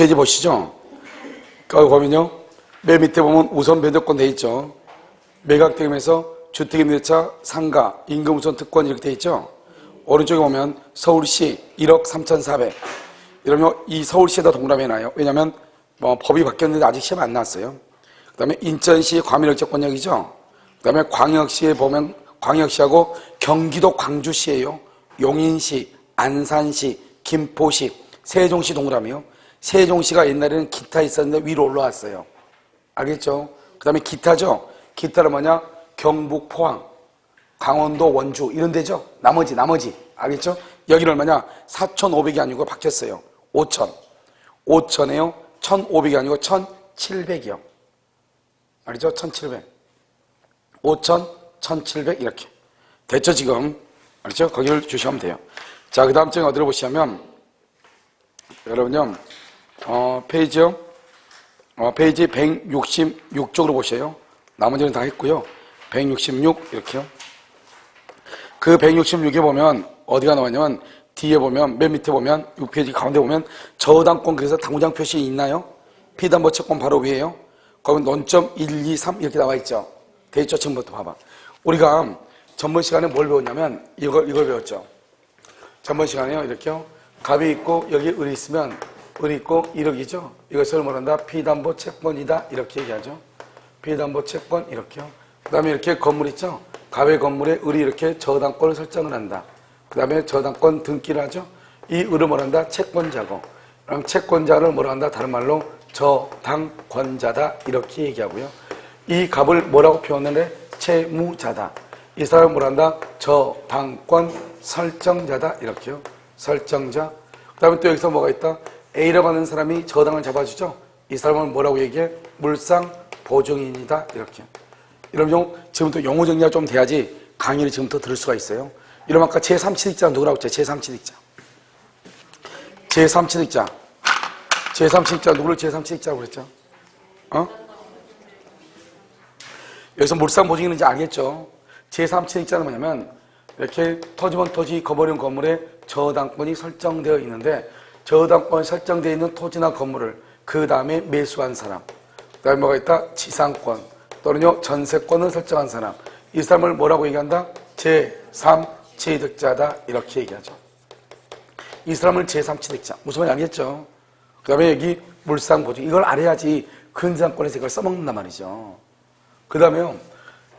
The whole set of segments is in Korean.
6페이지 보시죠. 거기 보면요. 맨 밑에 보면 우선 변조권 돼 있죠. 매각대금에서 주택임대차, 상가, 임금우선 특권 이렇게 돼 있죠. 오른쪽에 보면 서울시 1억 3,400. 이러면 이 서울시에다 동그라미 해놔요. 왜냐면 법이 바뀌었는데 아직 시험 안 나왔어요. 그 다음에 인천시 과밀억제권역이죠. 그 다음에 광역시에 보면 광역시하고 경기도 광주시예요. 용인시, 안산시, 김포시, 세종시 동그라미요. 세종시가 옛날에는 기타 있었는데 위로 올라왔어요. 알겠죠? 그 다음에 기타죠. 기타는 뭐냐? 경북, 포항, 강원도, 원주 이런 데죠. 나머지 알겠죠? 여기는 얼마냐? 4,500이 아니고 바뀌었어요. 5,000. 5,000에요. 1,500이 아니고 1,700이요. 알겠죠? 1,700. 5,000, 1,700 이렇게. 됐죠 지금? 알겠죠? 거기를 주시면 돼요. 자, 그 다음 장에 어디로 보시냐면 여러분요. 페이지요. 페이지 166쪽으로 보세요. 나머지는 다 했고요. 166 이렇게요. 그 166에 보면 어디가 나왔냐면 뒤에 보면 맨 밑에 보면 6페이지 가운데 보면 저당권 그래서 당구장 표시 있나요? 피담보 채권 바로 위에요. 거기 논점 1, 2, 3 이렇게 나와 있죠. 돼 있죠. 지금부터 봐봐. 우리가 전번 시간에 뭘 배웠냐면 이걸 배웠죠. 전번 시간에요. 이렇게요. 갑이 있고 여기 을이 있으면 을이 있고 1억이죠. 이것을 뭐란다? 피담보 채권이다. 이렇게 얘기하죠. 피담보 채권 이렇게요. 그 다음에 이렇게 건물 있죠. 갑의 건물에 을이 이렇게 저당권을 설정을 한다. 그 다음에 저당권 등기를 하죠. 이 을을 뭐란다? 채권자고. 그럼 채권자를 뭐라 한다? 다른 말로 저당권자다. 이렇게 얘기하고요. 이 갑을 뭐라고 표현을 해? 채무자다. 이 사람은 뭐란다? 저당권 설정자다. 이렇게요. 설정자. 그 다음에 또 여기서 뭐가 있다? A라고 하는 사람이 저당을 잡아주죠. 이 사람은 뭐라고 얘기해? 물상보증인이다. 이렇게. 이러면 지금부터 용어 정리가 좀 돼야지 강의를 지금부터 들을 수가 있어요. 이러면 아까 제3취득자 누구라고 했죠? 제3취득자. 제3취득자. 제3취득자 누구를 제3취득자라고 그랬죠? 여기서 물상보증인은 이제 알겠죠? 제3취득자는 뭐냐면 이렇게 토지면 토지, 건물은 건물에 저당권이 설정되어 있는데 저당권이 설정되어 있는 토지나 건물을 그 다음에 매수한 사람. 그 다음에 뭐가 있다? 지상권 또는요 전세권을 설정한 사람. 이 사람을 뭐라고 얘기한다? 제3취득자다. 이렇게 얘기하죠. 이 사람을 제3취득자. 무슨 말인지 알겠죠? 그 다음에 여기 물상보증. 이걸 알아야지 근저당권에서 이걸 써먹는단 말이죠. 그 다음에요.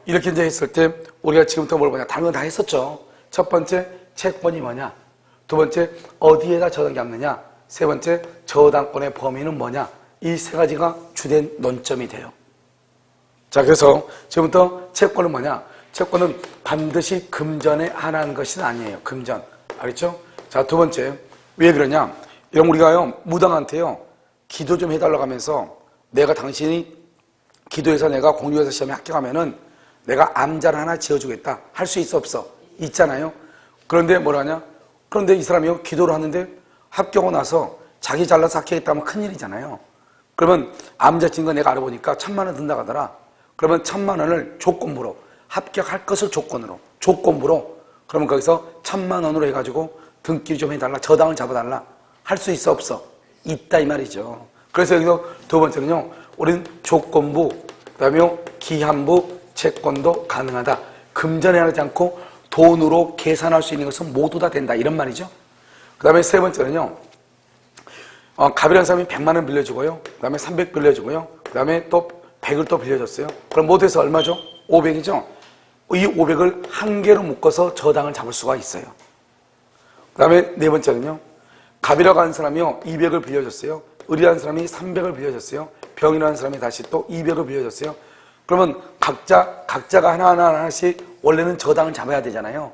이렇게 이제 했을 때 우리가 지금부터 뭘 보냐? 다른 건 다 했었죠. 첫 번째 채권이 뭐냐? 두 번째 어디에다 저당이 없느냐? 세 번째 저당권의 범위는 뭐냐? 이 세 가지가 주된 논점이 돼요. 자, 그래서 지금부터 채권은 뭐냐? 채권은 반드시 금전에 한한 것은 아니에요. 금전. 알겠죠? 자, 두 번째 왜 그러냐? 이런 우리가요 무당한테요 기도 좀 해달라고 하면서 내가 당신이 기도해서 내가 공유해서 시험에 합격하면은 내가 암자를 하나 지어주겠다. 할 수 있어 없어? 있잖아요. 그런데 뭐라냐? 그런데 이 사람이요 기도를 하는데 합격하고 나서 자기 잘나서 합격했다면 큰일이잖아요. 그러면 암자 지은 거 내가 알아보니까 1,000만 원 든다고 하더라. 그러면 1,000만 원을 조건부로 합격할 것을 조건부로 그러면 거기서 1,000만 원으로 해가지고 등기 좀 해달라. 저당을 잡아달라. 할 수 있어 없어? 있다 이 말이죠. 그래서 여기서 두 번째는요 우리는 조건부 그다음에 기한부 채권도 가능하다. 금전에 하지 않고 돈으로 계산할 수 있는 것은 모두 다 된다. 이런 말이죠. 그 다음에 세 번째는요. 갑이라는 사람이 100만 원 빌려주고요. 그 다음에 300 빌려주고요. 그 다음에 또 100을 또 빌려줬어요. 그럼 모두 해서 얼마죠? 500이죠. 이 500을 한 개로 묶어서 저당을 잡을 수가 있어요. 그 다음에 네 번째는요. 갑이라고 하는 사람이요. 200을 빌려줬어요. 을이라는 사람이 300을 빌려줬어요. 병이라는 사람이 다시 또 200을 빌려줬어요. 그러면 각자가 하나씩 원래는 저당을 잡아야 되잖아요.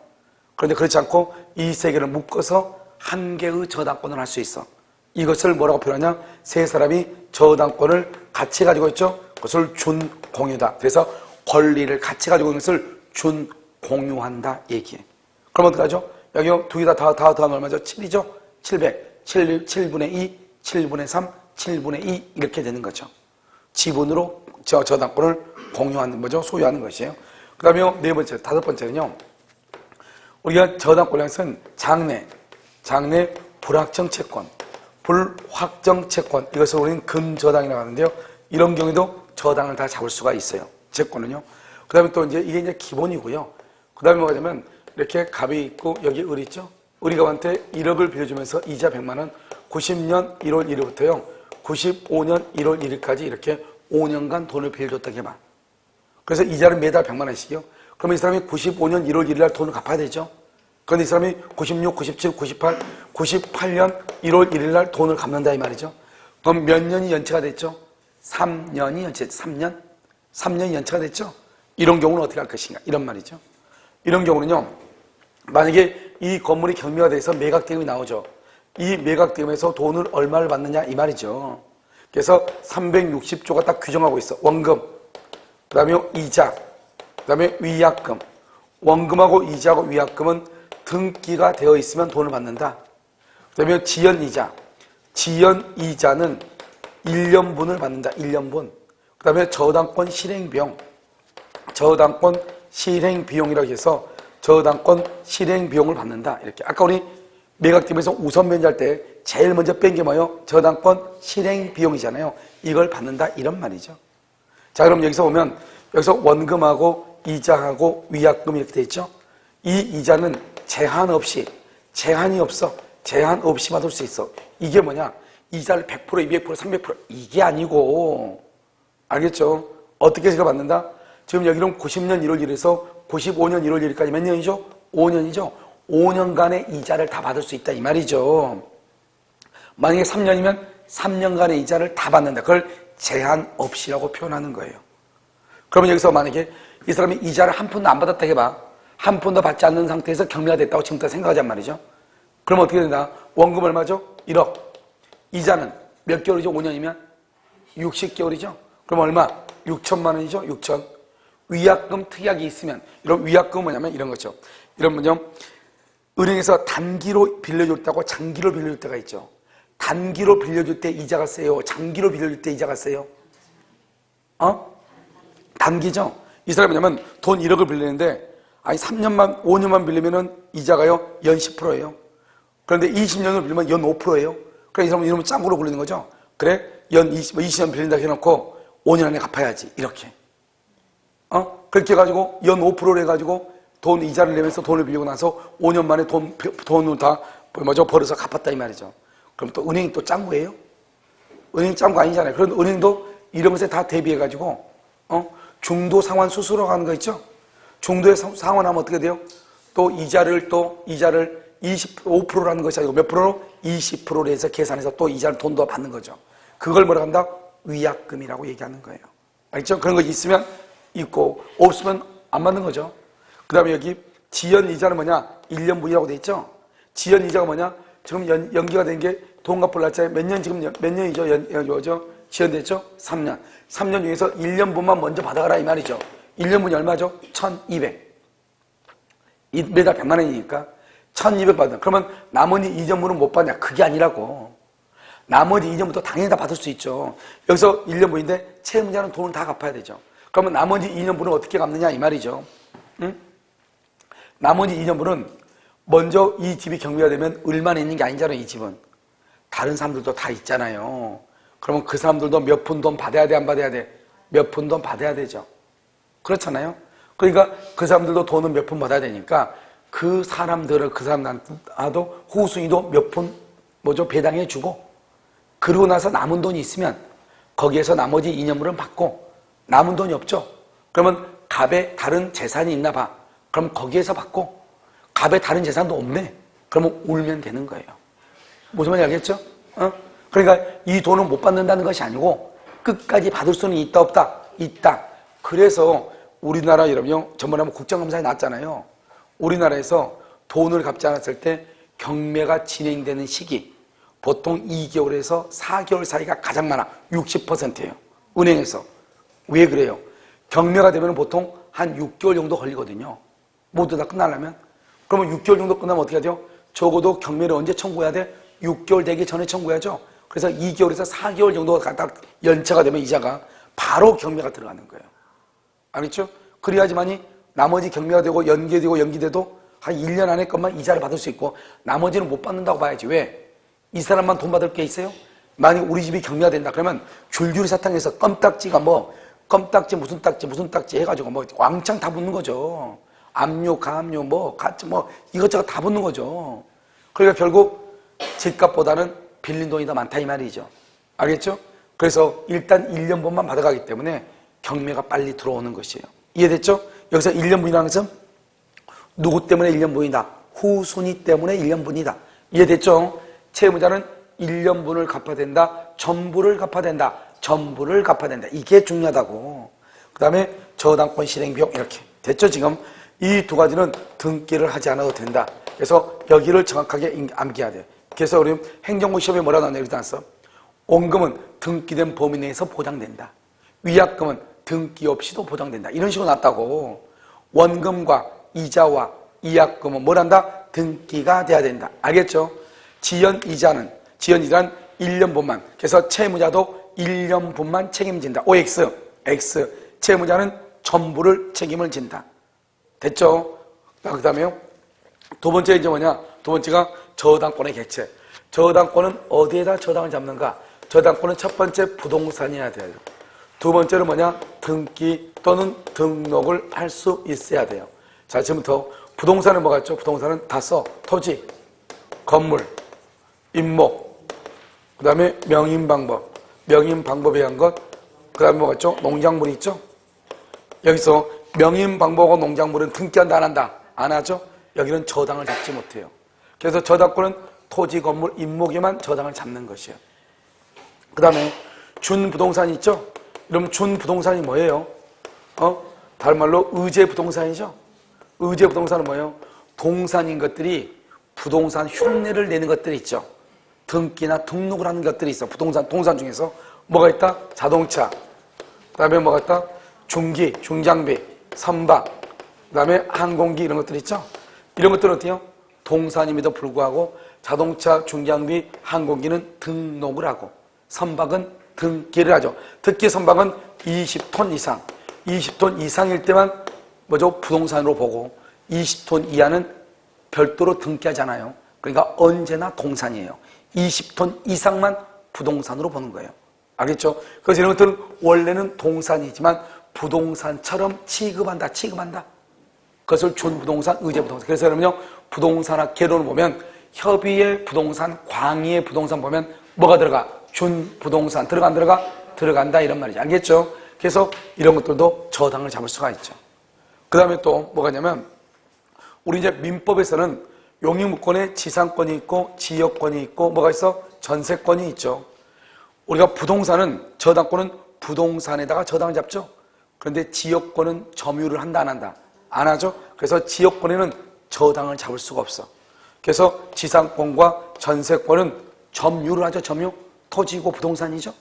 그런데 그렇지 않고 이 세 개를 묶어서 한 개의 저당권을 할 수 있어. 이것을 뭐라고 표현하냐? 세 사람이 저당권을 같이 가지고 있죠. 그것을 준공유다. 그래서 권리를 같이 가지고 있는 것을 준공유한다 얘기해. 그럼 어떡하죠? 여기 두 개 다 더하면 얼마죠? 7이죠? 700. 7분의 2, 7분의 3, 7분의 2 이렇게 되는 거죠. 지분으로 저당권을 공유하는 거죠. 소유하는 것이에요. 그 다음에 네 번째, 다섯 번째는요. 우리가 저당권에서는 장래 불확정 채권. 불확정 채권, 이것을 우리는 근저당이라고 하는데요. 이런 경우에도 저당을 다 잡을 수가 있어요. 채권은요. 그 다음에 또 이제 이게 이제 기본이고요. 그 다음에 뭐가 되면 이렇게 갑이 있고 여기 을이 있죠. 을이 갑한테 1억을 빌려주면서 이자 100만 원, 90년 1월 1일부터요. 95년 1월 1일까지 이렇게 5년간 돈을 빌려줬다고 해봐. 그래서 이자를 매달 100만 원씩이요. 그러면 이 사람이 95년 1월 1일 날 돈을 갚아야 되죠. 그런데 이 사람이 96, 97, 98, 98년 1월 1일 날 돈을 갚는다 이 말이죠. 그럼 몇 년이 연체가 됐죠? 3년이 연체, 3년? 3년이 연체가 됐죠? 이런 경우는 어떻게 할 것인가? 이런 말이죠. 이런 경우는요, 만약에 이 건물이 경매가 돼서 매각대금이 나오죠. 이 매각대금에서 돈을 얼마를 받느냐 이 말이죠. 그래서 360조가 딱 규정하고 있어. 원금, 그 다음에 이자, 그 다음에 위약금. 원금하고 이자하고 위약금은 등기가 되어 있으면 돈을 받는다. 그 다음에 지연이자. 지연이자는 1년분을 받는다. 1년분. 그 다음에 저당권 실행비용. 저당권 실행비용이라고 해서 저당권 실행비용을 받는다. 이렇게. 아까 우리 매각팀에서 우선 변제할 때 제일 먼저 뺀 게 뭐예요? 저당권 실행비용이잖아요. 이걸 받는다. 이런 말이죠. 자, 그럼 여기서 보면 여기서 원금하고 이자하고 위약금 이렇게 돼 있죠? 이 이자는 제한 없이, 제한이 없어. 제한 없이 받을 수 있어. 이게 뭐냐? 이자를 100%, 200%, 300% 이게 아니고, 알겠죠? 어떻게 제가 받는다? 지금 여기는 90년 1월 1일에서 95년 1월 1일까지 몇 년이죠? 5년이죠? 5년간의 이자를 다 받을 수 있다 이 말이죠. 만약에 3년이면 3년간의 이자를 다 받는다. 그걸 제한 없이라고 표현하는 거예요. 그러면 여기서 만약에 이 사람이 이자를 한 푼도 안 받았다 해봐. 한 푼도 받지 않는 상태에서 경매가 됐다고 지금부터 생각하자는 말이죠. 그럼 어떻게 된다? 원금 얼마죠? 1억. 이자는 몇 개월이죠? 5년이면? 60개월이죠? 그럼 얼마? 6천만 원이죠? 6천. 위약금 특약이 있으면, 이런 위약금은 뭐냐면 이런 거죠. 이런 뭐냐? 은행에서 단기로 빌려줄 때하고 장기로 빌려줄 때가 있죠. 단기로 빌려줄 때 이자가 세요? 장기로 빌려줄 때 이자가 세요? 단기죠? 이 사람이 뭐냐면 돈 1억을 빌리는데, 아니 3년만, 5년만 빌리면은 이자가요, 연 10%예요. 그런데 20년을 빌리면 연 5%예요. 그러니까 이 사람은 이러면 짱구로 굴리는 거죠. 그래? 연 20년 빌린다 해놓고 5년 안에 갚아야지. 이렇게. 그렇게 해가지고 연 5%를 해가지고 돈 이자를 내면서 돈을 빌리고 나서 5년 만에 돈을 다 벌어서 갚았다 이 말이죠. 그럼 또 은행이 또 짱구예요? 은행이 짱구 아니잖아요. 그런 은행도 이런 것에 다 대비해가지고 중도 상환 수수료라고 하는 거 있죠? 중도에 상환하면 어떻게 돼요? 또 이자를 25%라는 것이 아니고 몇 프로로? 20%로 해서 계산해서 또 이자를 돈 더 받는 거죠. 그걸 뭐라고 한다? 위약금이라고 얘기하는 거예요. 알겠죠? 그런 거 있으면 있고 없으면 안 받는 거죠. 그 다음에 여기 지연이자는 뭐냐? 1년분이라고 돼 있죠? 지연이자가 뭐냐? 지금 연기가 된 게 돈 갚을 날짜에 몇 년이죠? 지연됐죠? 3년. 3년 중에서 1년분만 먼저 받아가라 이 말이죠. 1년분이 얼마죠? 1200. 매달 100만 원이니까 1200 받아. 그러면 나머지 2년분은 못 받냐? 그게 아니라고. 나머지 2년부터 당연히 다 받을 수 있죠. 여기서 1년분인데 채무자는 돈을 다 갚아야 되죠. 그러면 나머지 2년분은 어떻게 갚느냐 이 말이죠. 응? 나머지 2년분은 먼저 이 집이 경매가 되면 을만 있는 게 아니잖아요. 이 집은 다른 사람들도 다 있잖아요. 그러면 그 사람들도 몇 푼 돈 받아야 돼 안 받아야 돼? 몇 푼 돈 받아야 되죠. 그렇잖아요. 그러니까 그 사람들도 돈은 몇 푼 받아야 되니까 그 사람들한테도 후순위도 몇 푼 배당해 주고, 그러고 나서 남은 돈이 있으면 거기에서 나머지 2년분은 받고, 남은 돈이 없죠. 그러면 갑에 다른 재산이 있나 봐. 그럼 거기에서 받고, 갑에 다른 재산도 없네. 그러면 울면 되는 거예요. 무슨 말인지 알겠죠? 그러니까 이 돈을 못 받는다는 것이 아니고 끝까지 받을 수는 있다 없다? 있다. 그래서 우리나라 여러분요, 전번에 한번 국정감사에 나왔잖아요. 우리나라에서 돈을 갚지 않았을 때 경매가 진행되는 시기 보통 2개월에서 4개월 사이가 가장 많아. 60%예요. 은행에서. 왜 그래요? 경매가 되면 보통 한 6개월 정도 걸리거든요. 모두 다 끝나려면. 그러면 6개월 정도 끝나면 어떻게 하죠? 적어도 경매를 언제 청구해야 돼? 6개월 되기 전에 청구해야죠. 그래서 2개월에서 4개월 정도가 딱 연체가 되면 이자가 바로 경매가 들어가는 거예요. 알겠죠? 그래야지만이 나머지 경매가 되고 연기돼도 한 1년 안에 것만 이자를 받을 수 있고 나머지는 못 받는다고 봐야지. 왜? 이 사람만 돈 받을 게 있어요? 만약 우리 집이 경매가 된다 그러면 줄줄이 사탕에서 껌딱지가 뭐 껌딱지 무슨 딱지 해가지고 뭐 왕창 다 붙는 거죠. 압류, 가압류, 뭐 가짜 뭐 이것저것 다 붙는 거죠. 그러니까 결국 집값보다는 빌린 돈이 더 많다 이 말이죠. 알겠죠? 그래서 일단 1년분만 받아가기 때문에 경매가 빨리 들어오는 것이에요. 이해됐죠? 여기서 1년분이라는 것은 누구 때문에 1년분이다? 후순위 때문에 1년분이다. 이해됐죠? 채무자는 1년분을 갚아야 된다. 전부를 갚아야 된다. 전부를 갚아야 된다. 이게 중요하다고. 그 다음에 저당권 실행비용 이렇게. 됐죠 지금? 이 두 가지는 등기를 하지 않아도 된다. 그래서 여기를 정확하게 암기해야 돼. 그래서 우리 행정부 시험에 뭐라 나왔냐 이러지 않았어? 원금은 등기된 범위 내에서 보장된다. 위약금은 등기 없이도 보장된다. 이런 식으로 나왔다고. 원금과 이자와 위약금은 뭘 한다? 등기가 돼야 된다. 알겠죠? 지연이자는 1년분만. 그래서 채무자도 1년분만 책임진다. OX, X. 채무자는 전부를 책임을 진다. 됐죠? 그 다음에요. 두 번째 이제 뭐냐? 두 번째가 저당권의 객체. 저당권은 어디에다 저당을 잡는가? 저당권은 첫 번째 부동산이어야 돼요. 두 번째는 뭐냐? 등기 또는 등록을 할 수 있어야 돼요. 자, 지금부터 부동산은 뭐가 있죠? 부동산은 다 써. 토지, 건물, 임목, 그 다음에 명인방법. 명인방법에 의한 것. 그 다음에 뭐가 있죠? 농작물이 있죠? 여기서 명인방법과 농작물은 등기한다 안 한다? 안 하죠? 여기는 저당을 잡지 못해요. 그래서 저당권은 토지, 건물, 임목에만 저당을 잡는 것이에요. 그 다음에 준부동산이 있죠? 그럼 준부동산이 뭐예요? 다른 말로 의제부동산이죠? 의제부동산은 뭐예요? 동산인 것들이 부동산 흉내를 내는 것들이 있죠. 등기나 등록을 하는 것들이 있어. 동산 중에서 뭐가 있다? 자동차. 그 다음에 뭐가 있다? 중기, 중장비, 선박, 그 다음에 항공기 이런 것들 있죠? 이런 것들은 어때요? 동산임에도 불구하고 자동차, 중장비, 항공기는 등록을 하고 선박은 등기를 하죠. 특히 선박은 20톤 이상, 20톤 이상일 때만 뭐죠? 부동산으로 보고 20톤 이하는 별도로 등기하잖아요. 그러니까 언제나 동산이에요. 20톤 이상만 부동산으로 보는 거예요. 알겠죠? 그래서 이런 것들은 원래는 동산이지만 부동산처럼 취급한다. 그것을 준부동산, 의제부동산. 그래서 여러분요, 부동산학 개론을 보면 협의의 부동산, 광의의 부동산 보면 뭐가 들어가? 준부동산. 들어가 안 들어가? 들어간다 이런 말이죠. 알겠죠? 그래서 이런 것들도 저당을 잡을 수가 있죠. 그 다음에 또 뭐가 있냐면 우리 이제 민법에서는 용익무권에 지상권이 있고 지역권이 있고 뭐가 있어? 전세권이 있죠. 우리가 부동산은 저당권은 부동산에다가 저당을 잡죠. 그런데 지역권은 점유를 한다 안 한다? 안 하죠. 그래서 지역권에는 저당을 잡을 수가 없어. 그래서 지상권과 전세권은 점유를 하죠. 점유. 토지고 부동산이죠.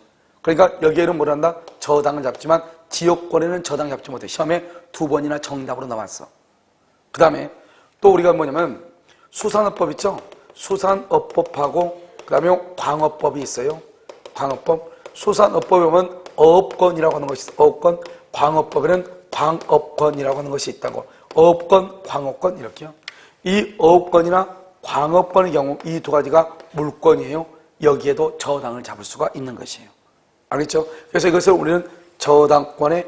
그러니까 여기에는 뭘 한다? 저당을 잡지만 지역권에는 저당 잡지 못해. 시험에 2번이나 정답으로 나왔어. 그 다음에 또 우리가 뭐냐면 수산업법 있죠? 수산업법하고 그 다음에 광업법이 있어요. 광업법. 수산업법에 보면 어업권이라고 하는 것이 있어. 어업권. 광업법에는 광업권이라고 하는 것이 있다고. 어업권, 광업권 이렇게요. 이 어업권이나 광업권의 경우 이 두 가지가 물권이에요. 여기에도 저당을 잡을 수가 있는 것이에요. 알겠죠? 그래서 이것을 우리는 저당권의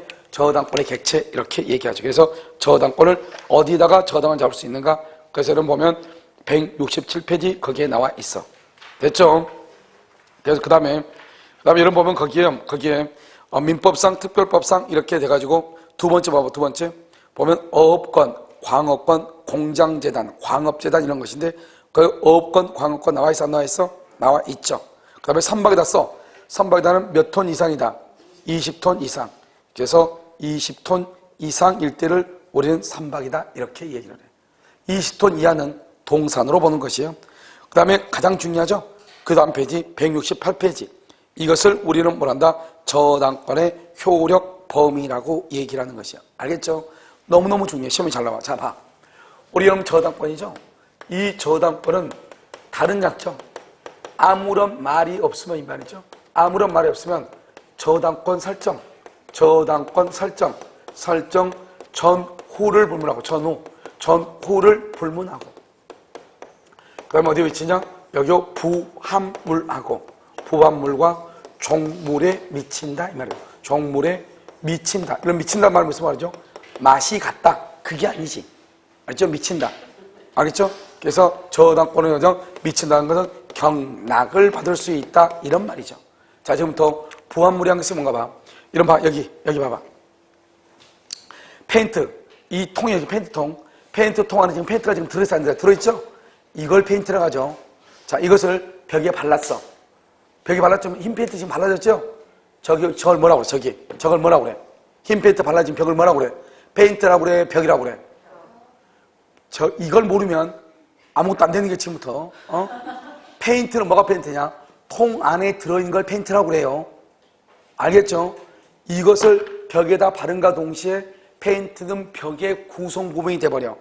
객체 이렇게 얘기하죠. 그래서 저당권을 어디다가 저당을 잡을 수 있는가? 그래서 여러분 보면 167페이지 거기에 나와 있어. 됐죠? 그래서 그 다음에 여러분 보면 거기에 민법상, 특별법상 이렇게 돼가지고 두 번째 봐봐. 두 번째 보면 어업권, 광업권, 공장재단, 광업재단 이런 것인데 그 어업권, 광업권 나와 있어 안 나와 있어? 나와 있죠. 그 다음에 선박에다 써. 선박에다는 몇 톤 이상이다? 20톤 이상. 그래서 20톤 이상일 때를 우리는 선박이다 이렇게 얘기를 해요. 20톤 이하는 동산으로 보는 것이에요. 그 다음에 가장 중요하죠. 그 다음 페이지 168페이지. 이것을 우리는 뭐란다? 저당권의 효력 범위라고 얘기를 하는 것이야. 알겠죠? 너무너무 중요해. 시험이 잘 나와. 자, 봐. 우리 여러분 저당권이죠? 이 저당권은 다른 약점. 아무런 말이 없으면 이 말이죠. 아무런 말이 없으면 저당권 설정 전후를 불문하고 전후를 불문하고 그 다음에 어디 위치냐? 여기 부합물하고 부합물과 종물에 미친다 이 말이에요. 종물에 미친다. 이런 미친다는 말은 무슨 말이죠? 맛이 같다. 그게 아니지. 알죠? 미친다. 알겠죠? 그래서 저당권의 여정 미친다는 것은 경락을 받을 수 있다 이런 말이죠. 자, 지금부터 부합물이란 것이 뭔가 봐. 이런 봐. 여기 봐봐. 페인트. 이 통이 여기 페인트통. 페인트통 안에 지금 페인트가 지금 들어있죠? 이걸 페인트라고 하죠. 자, 이것을 벽에 발랐어. 벽에 발랐죠? 흰 페인트 지금 발라졌죠? 저걸 뭐라고 그래? 저걸 뭐라고 그래? 흰 페인트 발라진 벽을 뭐라고 그래? 페인트라고 그래? 벽이라고 그래? 이걸 모르면 아무것도 안 되는 게 지금부터. 페인트는 뭐가 페인트냐? 통 안에 들어있는 걸 페인트라고 그래요. 알겠죠? 이것을 벽에다 바른과 동시에 페인트는 벽의 구성 부분이 돼버려.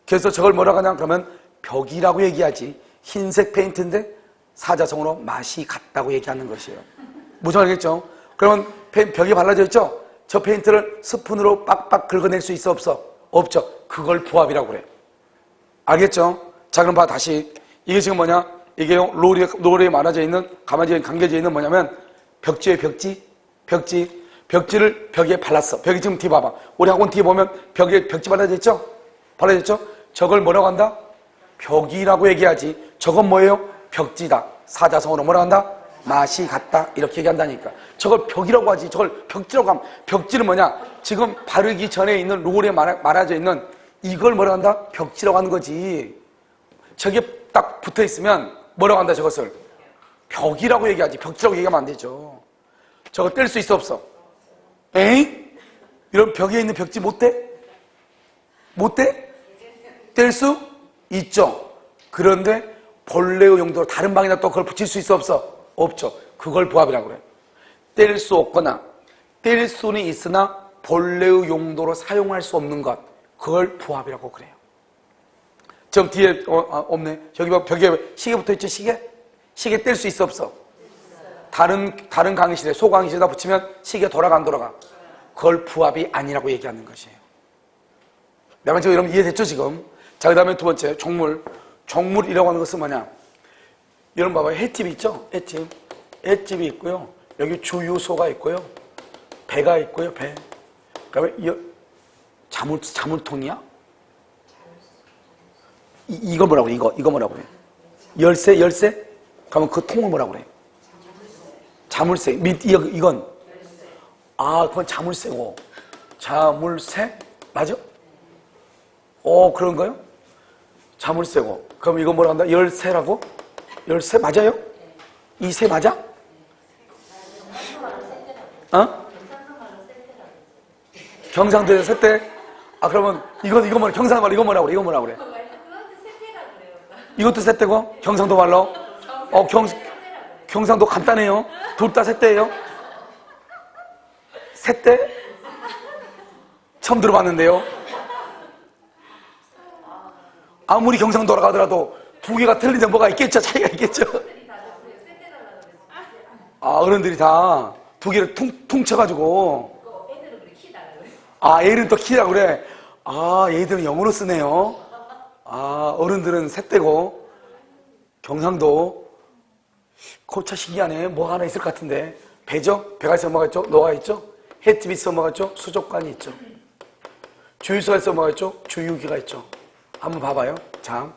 그래서 저걸 뭐라고 하냐? 그러면 벽이라고 얘기하지. 흰색 페인트인데 사자성어로 맛이 같다고 얘기하는 것이에요. 무슨 알겠죠? 그러면 벽에 발라져 있죠? 저 페인트를 스푼으로 빡빡 긁어낼 수 있어 없어? 없죠. 그걸 부합이라고 그래. 알겠죠? 자, 그럼 봐 다시. 이게 지금 뭐냐? 이게 롤에 말아져 있는 가만히 감겨져 있는 뭐냐면 벽지에 벽지를 벽에 발랐어. 벽이 지금 뒤 봐봐. 우리 학원 뒤에 보면 벽에 벽지 발라져 있죠? 발라져 있죠? 저걸 뭐라고 한다? 벽이라고 얘기하지. 저건 뭐예요? 벽지다. 사자성어로 뭐라고 한다? 맛이 같다. 이렇게 얘기한다니까. 저걸 벽이라고 하지. 저걸 벽지라고 하면 벽지는 뭐냐? 지금 바르기 전에 있는 롤에 말아져 있는 이걸 뭐라고 한다? 벽지라고 하는 거지. 저게 딱 붙어 있으면 뭐라고 한다 저것을? 벽이라고 얘기하지. 벽지라고 얘기하면 안 되죠. 저거 뗄 수 있어 없어? 에잉? 이런 벽에 있는 벽지 못 떼? 못 떼? 뗄 수 있죠. 그런데 본래의 용도로 다른 방에다 또 그걸 붙일 수 있어 없어? 없죠. 그걸 부합이라고 그래. 뗄 수 없거나 뗄 수는 있으나 본래의 용도로 사용할 수 없는 것, 그걸 부합이라고 그래요. 저 뒤에 없네. 저기 벽에 시계 붙어있죠. 시계 뗄 수 있어 없어? 다른 강의실에 소강의실에다 붙이면 시계 돌아가 안 돌아가? 그걸 부합이 아니라고 얘기하는 것이에요. 내가 지금 여러분 이해됐죠 지금? 자, 그 다음에 두 번째 종물이라고 하는 것은 뭐냐? 여러분 봐봐요. 횟집이 있죠? 횟집이 있고요. 여기 주유소가 있고요. 배가 있고요. 배. 그다음에 자물통이야? 이거 뭐라고 그래? 이거 뭐라고 그래? 열쇠? 그러면 그 통을 뭐라고 그래? 자물쇠. 이건? 아, 그건 자물쇠고. 자물쇠? 맞아? 그런가요? 자물쇠고. 그럼 이거 뭐라고 한다? 열쇠라고? 열쇠 맞아요? 이 새 맞아? 경상도에서 세대? 아, 그러면 이거 뭐라? 경상도 말로 이거 뭐라고 그래? 이것도 세대고? 경상도 말로? 경상도 간단해요. 둘 다 세대예요? 세대? 처음 들어봤는데요. 아무리 경상도라 하더라도 두 개가 틀린데 뭐가 있겠죠? 차이가 있겠죠? 아, 어른들이 다 두 개를 퉁쳐가지고. 애는 또 키라고 그래. 아, 얘들은 영어로 쓰네요. 아, 어른들은 셋대고. 경상도. 거참 신기하네. 뭐 하나 있을 것 같은데. 배죠? 배가 있어 뭐가 있죠? 노가 있죠? 횟집이 있어 뭐가 있죠? 수족관이 있죠. 주유소가 있어 뭐가 있죠? 주유기가 있죠. 한번 봐봐요. 자,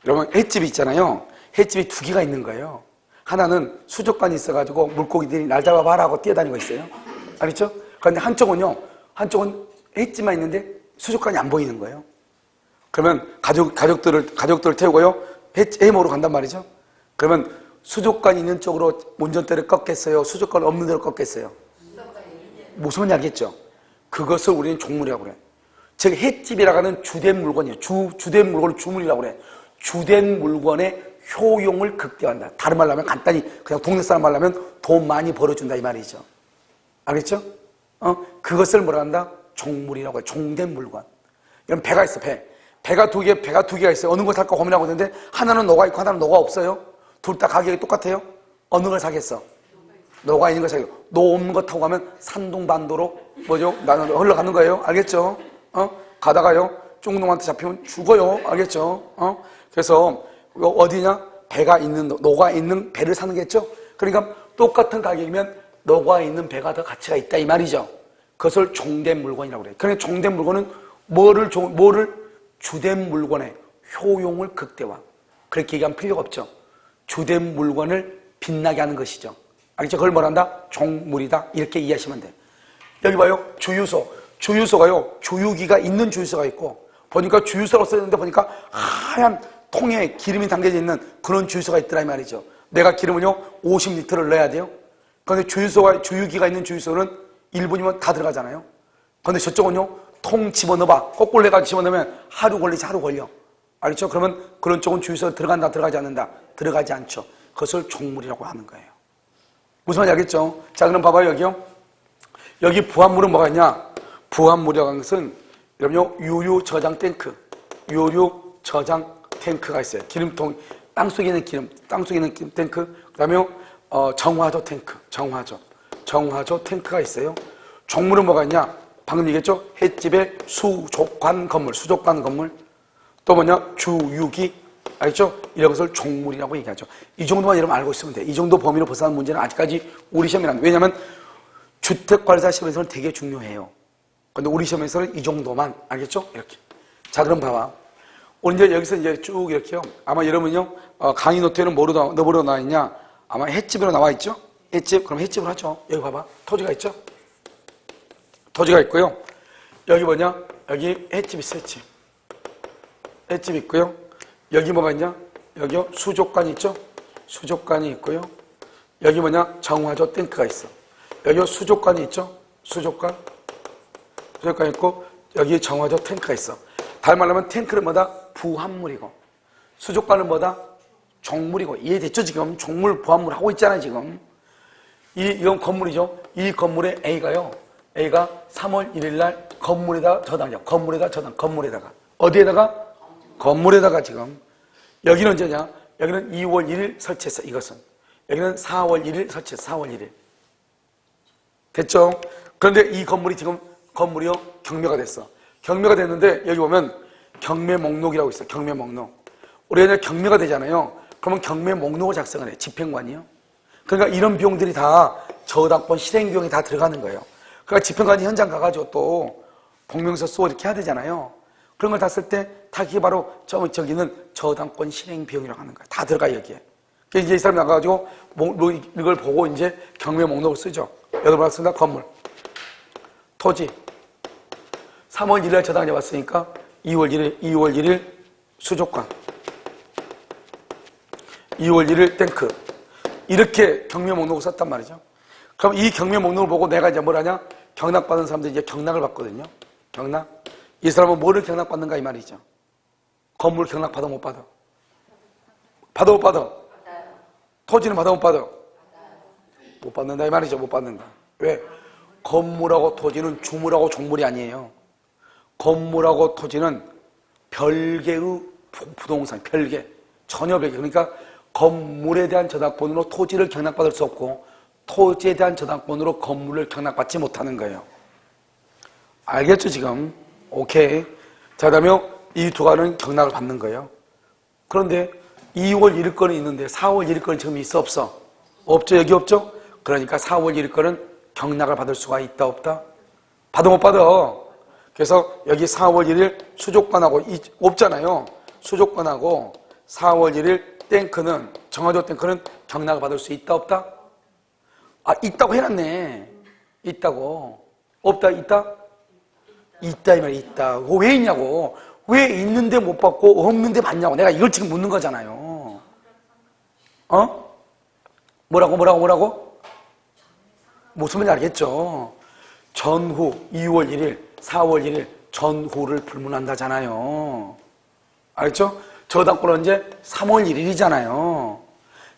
여러분 횟집이 있잖아요. 횟집이 두 개가 있는 거예요. 하나는 수족관이 있어가지고 물고기들이 날 잡아봐라 하고 뛰어다니고 있어요. 알겠죠? 그런데 한쪽은 횟집만 있는데 수족관이 안 보이는 거예요. 그러면 가족들을 태우고요. 해모로 간단 말이죠. 그러면 수족관 있는 쪽으로 운전대를 꺾겠어요? 수족관 없는 데로 꺾겠어요? 무슨 말인지 알겠죠? 그것을 우리는 종물이라고 그래. 즉 횟집이라고 하는 주된 물건이에요. 주된 물건을 주물이라고 그래. 주된 물건의 효용을 극대화한다. 다른 말로 하면 간단히 그냥 동네 사람 말로 하면 돈 많이 벌어준다 이 말이죠. 알겠죠? 그것을 뭐라 한다? 종물이라고 해. 종된 물건. 이런 배가 있어. 배가 두 개가 있어요. 어느 걸 살까 고민하고 있는데 하나는 노가 있고 하나는 노가 없어요. 둘 다 가격이 똑같아요. 어느 걸 사겠어? 노가 있는 걸 사겠어. 노 없는 거 타고 가면 산둥반도로 나는 흘러가는 거예요. 알겠죠? 가다가요 쫑놈한테 잡히면 죽어요. 알겠죠? 그래서 어디냐? 배가 있는, 녹아 있는 배를 사는 거겠죠? 그러니까 똑같은 가격이면 녹아 있는 배가 더 가치가 있다 이 말이죠. 그것을 종된 물건이라고 그래요. 그러니까 종된 물건은 뭐를 주된 물건의 효용을 극대화. 그렇게 얘기하면 필요가 없죠. 주된 물건을 빛나게 하는 것이죠. 알겠죠? 그걸 뭐란다? 종물이다. 이렇게 이해하시면 돼요. 여기 봐요. 주유소. 주유소가요. 주유기가 있는 주유소가 있고 보니까 주유소라고 써있는데 보니까 하얀 통에 기름이 담겨져 있는 그런 주유소가 있더라 이 말이죠. 내가 기름을요 50리터를 넣어야 돼요. 그런데 주유기가 있는 주유소는 1분이면 다 들어가잖아요. 그런데 저쪽은요 통 집어넣어봐. 거꾸로 해가지고 집어넣으면 하루 걸리지 하루 걸려. 알겠죠? 그러면 그런 쪽은 주유소에 들어간다 들어가지 않는다? 들어가지 않죠. 그것을 종물이라고 하는 거예요. 무슨 말인지 알겠죠? 자 그럼 봐봐요 여기요. 여기 부합물은 뭐가 있냐? 부합물이라고 하는 것은 여러분요 유류 저장 탱크, 유류 저장 탱크가 있어요. 기름통, 땅속에 있는 기름, 땅속에 있는 기름 탱크. 그 다음에 정화조 탱크, 정화조 탱크가 있어요. 종물은 뭐가 있냐? 방금 얘기했죠? 횟집의 수족관 건물, 또 뭐냐? 주유기, 알겠죠? 이런 것을 종물이라고 얘기하죠. 이 정도만 여러분 알고 있으면 돼. 이 정도 범위로 벗어난 문제는 아직까지 우리 시험이란. 왜냐하면 주택관리사 시험에서는 되게 중요해요. 근데 우리 시험에서는 이 정도만, 알겠죠? 이렇게. 자, 그럼 봐봐. 오늘 이제 여기서 이제 쭉 이렇게요. 아마 여러분요, 강의 노트에는 뭐로 나와 있냐? 아마 횟집으로 나와 있죠? 횟집, 그럼 횟집을 하죠. 여기 봐봐. 토지가 있죠? 토지가 있고요. 여기 뭐냐? 여기 횟집 있어, 횟집. 횟집 있고요. 여기 뭐가 있냐? 여기요. 수족관이 있죠? 수족관이 있고요. 여기 뭐냐? 정화조 탱크가 있어. 여기 수족관이 있죠? 수족관 있고 여기 정화조 탱크가 있어. 다른 말로 하면 탱크는 뭐다? 부합물이고 수족관은 뭐다? 종물이고. 이해됐죠? 지금 종물 부합물 하고 있잖아요 지금. 이건 건물이죠. 이 건물의 A가 3월 1일 날 건물에다 저장이요. 건물에다가 어디에다가? 건물에다가. 지금 여기는 언제냐? 여기는 2월 1일 설치했어. 이것은 여기는 4월 1일 설치했어. 4월 1일. 됐죠? 그런데 이 건물이 지금 건물이요 경매가 됐어. 경매가 됐는데 여기 보면 경매 목록이라고 있어. 경매 목록. 우리가 이제 경매가 되잖아요. 그러면 경매 목록을 작성을 해. 집행관이요. 그러니까 이런 비용들이 다 저당권 실행 비용이 다 들어가는 거예요. 그러니까 집행관이 현장 가가지고 또 공명서 쏘 이렇게 해야 되잖아요. 그런 걸 다 쓸 때 다 그게 바로 저기는 저당권 실행 비용이라고 하는 거예요. 다 들어가 여기에. 그래서 이제 이 사람이 나가가지고 이걸 보고 이제 경매 목록을 쓰죠. 여덟 번 쓴다. 건물, 토지. 3월 1일 저당 잡았으니까 2월 1일 수족관, 2월 1일 탱크. 이렇게 경매 목록을 썼단 말이죠. 그럼 이 경매 목록을 보고 내가 이제 뭘 하냐? 경락받은 사람들이 이제 경락을 받거든요. 경락. 이 사람은 뭐를 경락받는가 이 말이죠. 건물 경락받아 못 받아? 받아 못 받아? 토지는 받아 못 받아? 못 받는다 이 말이죠. 못 받는다. 왜? 건물하고 토지는 주물하고 종물이 아니에요. 건물하고 토지는 별개의 부동산, 별개, 전혀 별개. 그러니까 건물에 대한 저당권으로 토지를 경락받을 수 없고 토지에 대한 저당권으로 건물을 경락받지 못하는 거예요. 알겠죠 지금? 오케이. 자, 그다음에 이 두 가지는 경락을 받는 거예요. 그런데 2월 1일 건이 있는데 4월 1일 건이 지금 있어 없어? 없죠. 여기 없죠? 그러니까 4월 1일 건은 경락을 받을 수가 있다 없다? 받아 못 받아. 그래서 여기 4월 1일 수족관하고 없잖아요. 수족관하고 4월 1일 탱크는, 정화조 탱크는 경락을 받을 수 있다 없다? 아, 있다고 해놨네. 있다고. 없다 있다? 있다 이 말이야. 있다. 그거 왜 있냐고. 왜 있는데 못 받고 없는데 받냐고. 내가 이걸 지금 묻는 거잖아요. 뭐라고? 무슨 말인지 알겠죠? 전후 2월 1일, 4월 1일 전후를 불문한다잖아요. 알겠죠? 저당권 언제? 3월 1일이잖아요.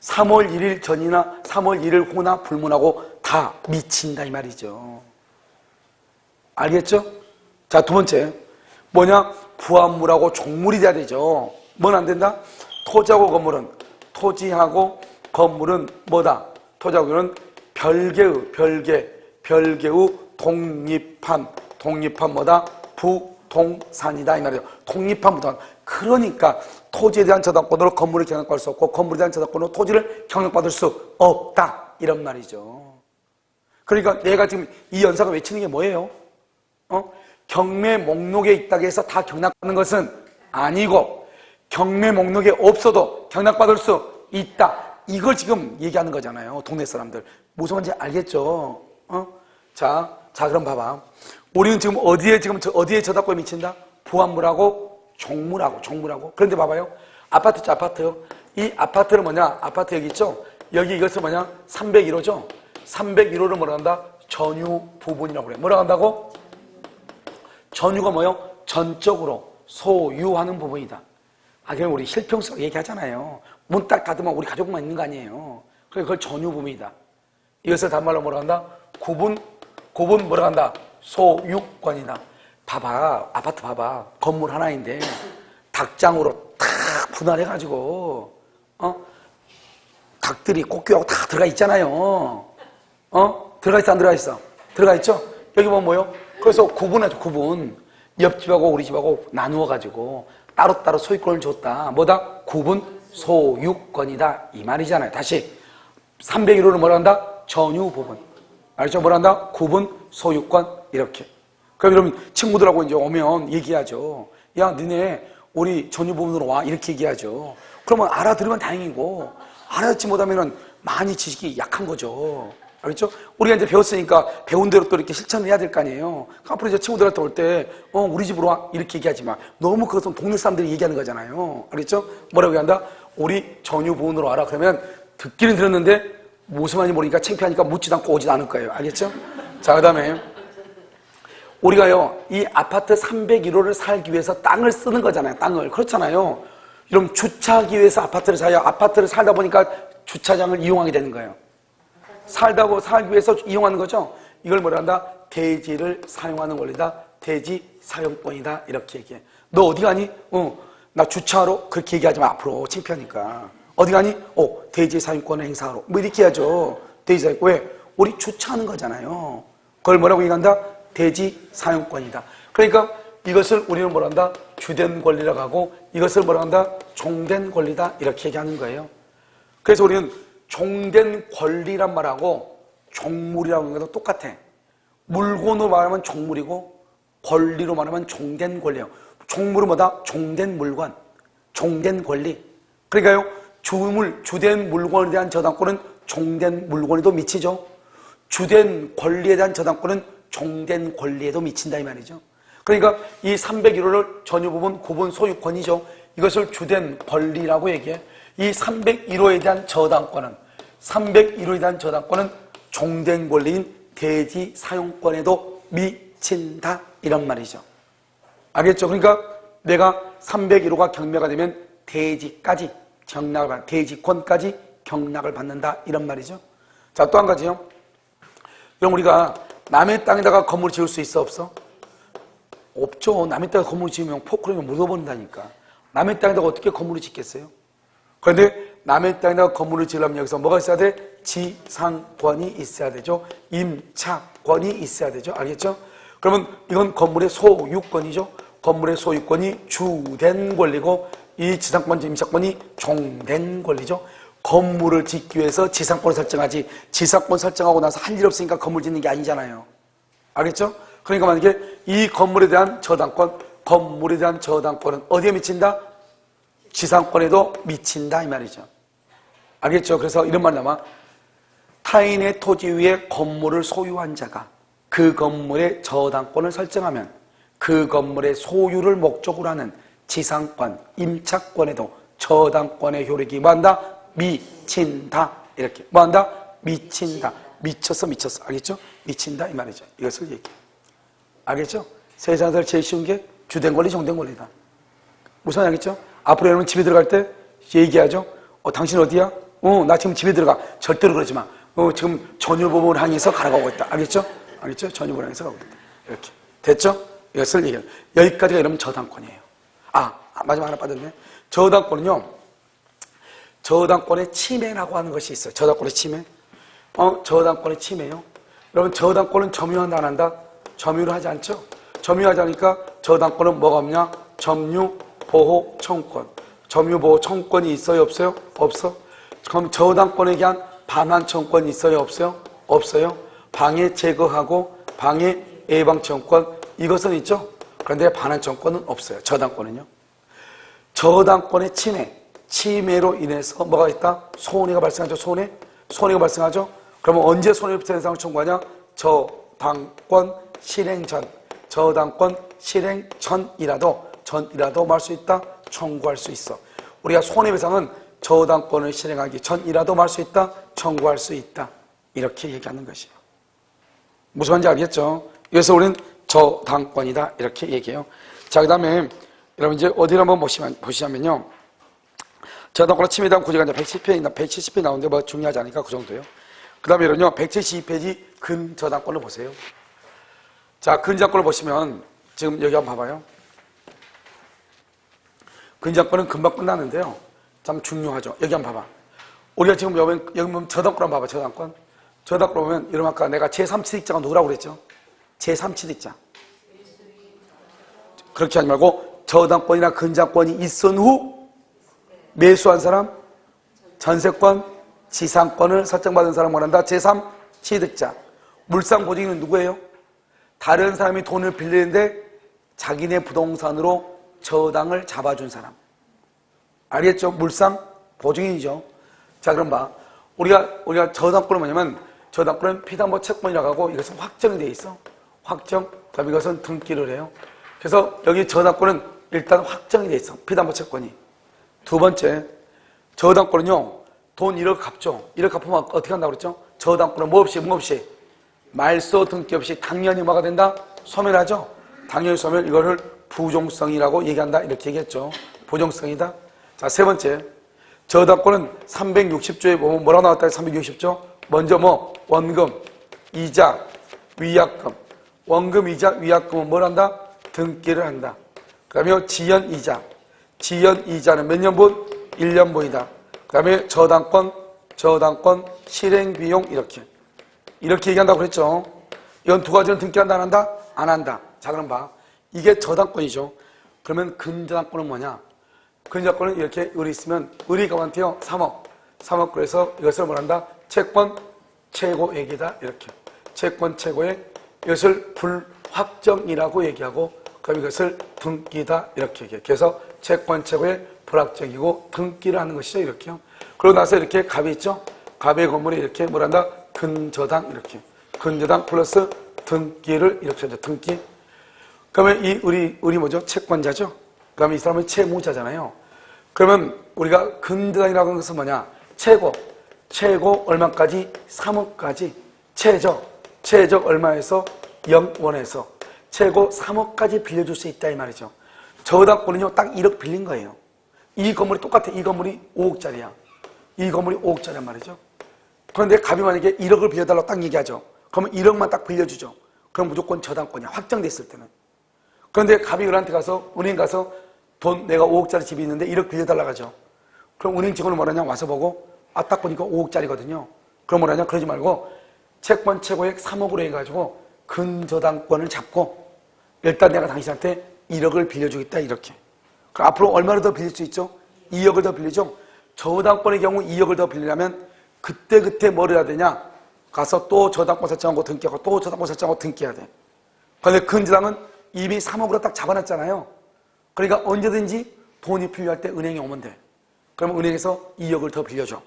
3월 1일 전이나 3월 1일 후나 불문하고 다 미친다 이 말이죠. 알겠죠? 자, 두 번째 뭐냐? 부합물하고 종물이 돼야 되죠. 뭔 안 된다? 토지하고 건물은, 토지하고 건물은 뭐다? 토지하고 건물은 별개의 독립한 뭐다? 부동산이다 이 말이죠. 독립한 부동산. 그러니까 토지에 대한 저당권으로 건물을 경락받을 수 없고 건물에 대한 저당권으로 토지를 경락받을 수 없다 이런 말이죠. 그러니까 내가 지금 이 연사가 외치는 게 뭐예요? 경매 목록에 있다고 해서 다 경락받는 것은 아니고 경매 목록에 없어도 경락받을 수 있다 이걸 지금 얘기하는 거잖아요. 동네 사람들 무슨 말인지 알겠죠? 자 그럼 봐봐. 우리는 지금 어디에 저당권이 미친다? 부합물하고 종물하고. 그런데 봐봐요. 아파트죠, 아파트. 이 아파트는 뭐냐? 아파트 여기 있죠? 여기 이것은 뭐냐? 301호죠? 301호를 뭐라 한다? 전유 부분이라고 그래. 뭐라 한다고? 전유가 뭐요? 전적으로 소유하는 부분이다. 그럼 우리 실평수라고 얘기하잖아요. 문 딱 닫으면 우리 가족만 있는 거 아니에요. 그래, 그걸 전유 부분이다. 이것을 단말로 뭐라 한다? 구분 뭐라 한다? 소유권이다. 봐봐, 아파트 봐봐. 건물 하나인데 닭장으로 탁 분할해가지고 닭들이 꽃게하고 다 들어가 있잖아요. 들어가 있어 안 들어가 있어? 들어가 있죠? 여기 보면 뭐요? 그래서 구분하죠. 구분. 옆집하고 우리 집하고 나누어가지고 따로따로 소유권을 줬다. 뭐다? 구분 소유권이다 이 말이잖아요. 다시 301호를 뭐라 한다? 전유 부분. 알죠? 뭐라 한다? 구분 소유권 이렇게. 그럼 여러분 친구들하고 이제 오면 얘기하죠. 야 니네 우리 전유 부분으로 와 이렇게 얘기하죠. 그러면 알아들으면 다행이고 알아듣지 못하면 많이 지식이 약한 거죠. 알겠죠? 우리가 이제 배웠으니까 배운 대로 또 이렇게 실천을 해야 될 거 아니에요. 앞으로 이제 친구들한테 올 때 우리 집으로 와 이렇게 얘기하지 마. 너무 그것은 동네 사람들이 얘기하는 거잖아요. 알겠죠? 뭐라고 얘기한다? 우리 전유 부분으로 와라. 그러면 듣기는 들었는데 무슨 말인지 모르니까 창피하니까 묻지도 않고 오지도 않을 거예요. 알겠죠? 자, 그 다음에 우리가요 이 아파트 301호를 살기 위해서 땅을 쓰는 거잖아요. 땅을. 그렇잖아요. 이러면 주차하기 위해서 아파트를 사요. 아파트를 살다 보니까 주차장을 이용하게 되는 거예요. 살기 위해서 이용하는 거죠. 이걸 뭐라 한다? 대지를 사용하는 권리다. 대지 사용권이다. 이렇게 얘기해. 너 어디 가니? 나 주차하러. 그렇게 얘기하지 마. 앞으로 창피하니까. 어디 가니? 대지 사용권을 행사하러. 뭐 이렇게 해야죠. 대지 사용권. 왜? 우리 주차하는 거잖아요. 그걸 뭐라고 얘기한다? 대지 사용권이다. 그러니까 이것을 우리는 뭐라 한다? 주된 권리라고 하고 이것을 뭐라 한다? 종된 권리다. 이렇게 얘기하는 거예요. 그래서 우리는 종된 권리란 말하고 종물이라고 하는 것도 똑같아. 물건으로 말하면 종물이고 권리로 말하면 종된 권리예요. 종물은 뭐다? 종된 물건, 종된 권리. 그러니까요, 주된 물건에 대한 저당권은 종된 물건에도 미치죠. 주된 권리에 대한 저당권은 종된 권리에도 미친다 이 말이죠. 그러니까 이 301호를 전유 부분, 구분 소유권이죠. 이것을 주된 권리라고 얘기해. 이 301호에 대한 저당권은 종된 권리인 대지 사용권에도 미친다 이런 말이죠. 알겠죠? 그러니까 내가 301호가 경매가 되면 대지권까지 경락을 받는다 이런 말이죠. 자, 또 한 가지요. 그럼 우리가 남의 땅에다가 건물을 지을 수 있어 없어? 없죠. 남의 땅에 건물을 지으면 포크레인을 묻어버린다니까. 남의 땅에다가 어떻게 건물을 짓겠어요? 그런데 남의 땅에다가 건물을 지으려면 여기서 뭐가 있어야 돼? 지상권이 있어야 되죠. 임차권이 있어야 되죠. 알겠죠? 그러면 이건 건물의 소유권이죠. 건물의 소유권이 주된 권리고 이 지상권, 임차권이 종된 권리죠. 건물을 짓기 위해서 지상권을 설정하지 지상권 설정하고 나서 할 일 없으니까 건물 짓는 게 아니잖아요. 알겠죠? 그러니까 만약에 이 건물에 대한 저당권은 어디에 미친다? 지상권에도 미친다 이 말이죠. 알겠죠? 그래서 이런 말 남아 타인의 토지 위에 건물을 소유한 자가 그 건물의 저당권을 설정하면 그 건물의 소유를 목적으로 하는 지상권, 임차권에도 저당권의 효력이 뭐한다? 미친다. 이렇게 뭐한다? 미친다. 미쳤어. 알겠죠? 미친다 이 말이죠. 이것을 얘기해. 알겠죠? 세상에서 제일 쉬운 게 주된 권리, 종된 권리다. 무슨 알겠죠? 앞으로 여러분 집에 들어갈 때 얘기하죠. 당신 어디야? 나 지금 집에 들어가. 절대로 그러지 마. 지금 전유부분을 향해서 가라고 있다. 알겠죠? 전유부분을 향해서 가고 있다. 이렇게. 됐죠? 이것을 얘기해요. 여기까지가 여러분 저당권이에요. 마지막 하나 빠졌네. 저당권의 침해라고 하는 것이 있어요. 저당권의 침해. 저당권의 침해요. 여러분 저당권은 점유한다 안 한다? 점유를 하지 않죠? 점유하지 않으니까 저당권은 뭐가 없냐? 점유, 보호, 청구권. 점유보호 청구권이 있어요, 없어요? 없어. 그럼 저당권에 대한 반환 청구권이 있어요, 없어요? 없어요. 방해 제거하고 방해 예방 청구권 이것은 있죠. 그런데 반환 청구권은 없어요. 저당권은요. 저당권의 침해로 인해서 뭐가 있다? 손해가 발생하죠. 손해가 발생하죠. 그러면 언제 손해배상을 청구하냐? 저당권 실행 전이라도 뭐 할 수 있다? 청구할 수 있어. 우리가 손해배상은 저당권을 실행하기 전이라도 뭐 할 수 있다? 청구할 수 있다. 이렇게 얘기하는 것이에요. 무슨 말인지 알겠죠? 그래서 우리는 저당권이다 이렇게 얘기해요. 자, 그 다음에 여러분 이제 어디를 한번 보시냐면요. 저당권의 침해에 대한 구제가 이제 170페이지 나오는데 뭐 중요하지 않으니까 그 정도요. 그 다음에 이런요 172페이지 근저당권을 보세요. 자, 근저당권을 보시면 지금 여기 한번 봐봐요. 근저당권은 금방 끝나는데요. 참 중요하죠. 여기 한번 봐봐. 우리가 지금 여기 보면 저당권 한번 봐봐. 저당권 보면 이러면 아까 내가 제3취득자가 누구라고 그랬죠? 제3취득자. 그렇게 하지 말고 저당권이나 근저당권이 있은 후 매수한 사람, 전세권, 지상권을 설정받은 사람을 말한다. 제3취득자. 물상보증인은 누구예요? 다른 사람이 돈을 빌리는데 자기네 부동산으로 저당을 잡아준 사람. 알겠죠? 물상보증인이죠. 자, 그럼 봐. 우리가 저당권은 뭐냐면 저당권은 피담보 채권이라고 하고 이것은 확정이 돼 있어. 확정. 그럼 이것은 등기를 해요. 그래서 여기 저당권은 일단 확정이 돼 있어. 피담보 채권이. 두 번째, 저당권은요, 돈 1억 갚죠. 1억 갚으면 어떻게 한다고 그랬죠? 저당권은 뭐 없이, 말소 등기 없이 당연히 뭐가 된다? 소멸하죠? 당연히 소멸, 이거를 부종성이라고 얘기한다. 이렇게 얘기했죠. 부종성이다. 자, 세 번째, 저당권은 360조에 보면 뭐라고 나왔다? 360조? 먼저 뭐? 원금, 이자, 위약금. 원금, 이자, 위약금은 뭘 한다? 등기를 한다. 그 다음에 지연이자. 지연이자는 몇 년분? 1년분이다. 그 다음에 저당권, 실행비용 이렇게 얘기한다고 그랬죠. 이건 두 가지는 등기한다 안 한다? 안 한다. 자, 그럼 봐. 이게 저당권이죠. 그러면 근저당권은 뭐냐? 근저당권은 이렇게 을이 있으면 을이 가만히요 3억 그래서 이것을 뭐란다? 채권 최고액이다. 이렇게 채권 최고액 이것을 불확정이라고 얘기하고 그럼 이것을 등기다 이렇게 얘기해요. 그래서 채권 최고액 불확정이고 등기를 하는 것이죠. 이렇게요. 그러고 나서 이렇게 갑이 있죠. 갑의 건물이 이렇게 뭐란다? 근저당 이렇게 근저당 플러스 등기를 이렇게 하죠. 등기. 그러면 이 을이 뭐죠? 채권자죠. 그러면 이 사람은 채무자잖아요. 그러면 우리가 근저당이라고 하는 것은 뭐냐? 최고 얼마까지? 3억까지 최적 얼마에서 0원에서 최고 3억까지 빌려줄 수 있다 이 말이죠. 저당권은요 딱 1억 빌린 거예요. 이 건물이 똑같아. 이 건물이 5억짜리야. 이 건물이 5억짜리란 말이죠. 그런데 갑이 만약에 1억을 빌려달라고 딱 얘기하죠. 그러면 1억만 딱 빌려주죠. 그럼 무조건 저당권이야. 확정됐을 때는. 그런데 갑이 을한테 가서 은행 가서 돈 내가 5억짜리 집이 있는데 1억 빌려달라고 하죠. 그럼 은행 직원은 뭐라냐? 와서 보고 딱 보니까 5억짜리거든요. 그럼 뭐라냐? 그러지 말고 채권 최고액 3억으로 해가지고 근저당권을 잡고 일단 내가 당신한테 1억을 빌려주겠다 이렇게. 그럼 앞으로 얼마를 더 빌릴 수 있죠? 2억을 더 빌리죠. 저당권의 경우 2억을 더 빌리려면 그때 뭘 해야 되냐? 가서 또 저당권 설정하고 등기하고 또 저당권 설정하고 등기해야 돼. 그런데 근저당은 이미 3억으로 딱 잡아놨잖아요. 그러니까 언제든지 돈이 필요할 때 은행에 오면 돼. 그러면 은행에서 2억을 더 빌려줘.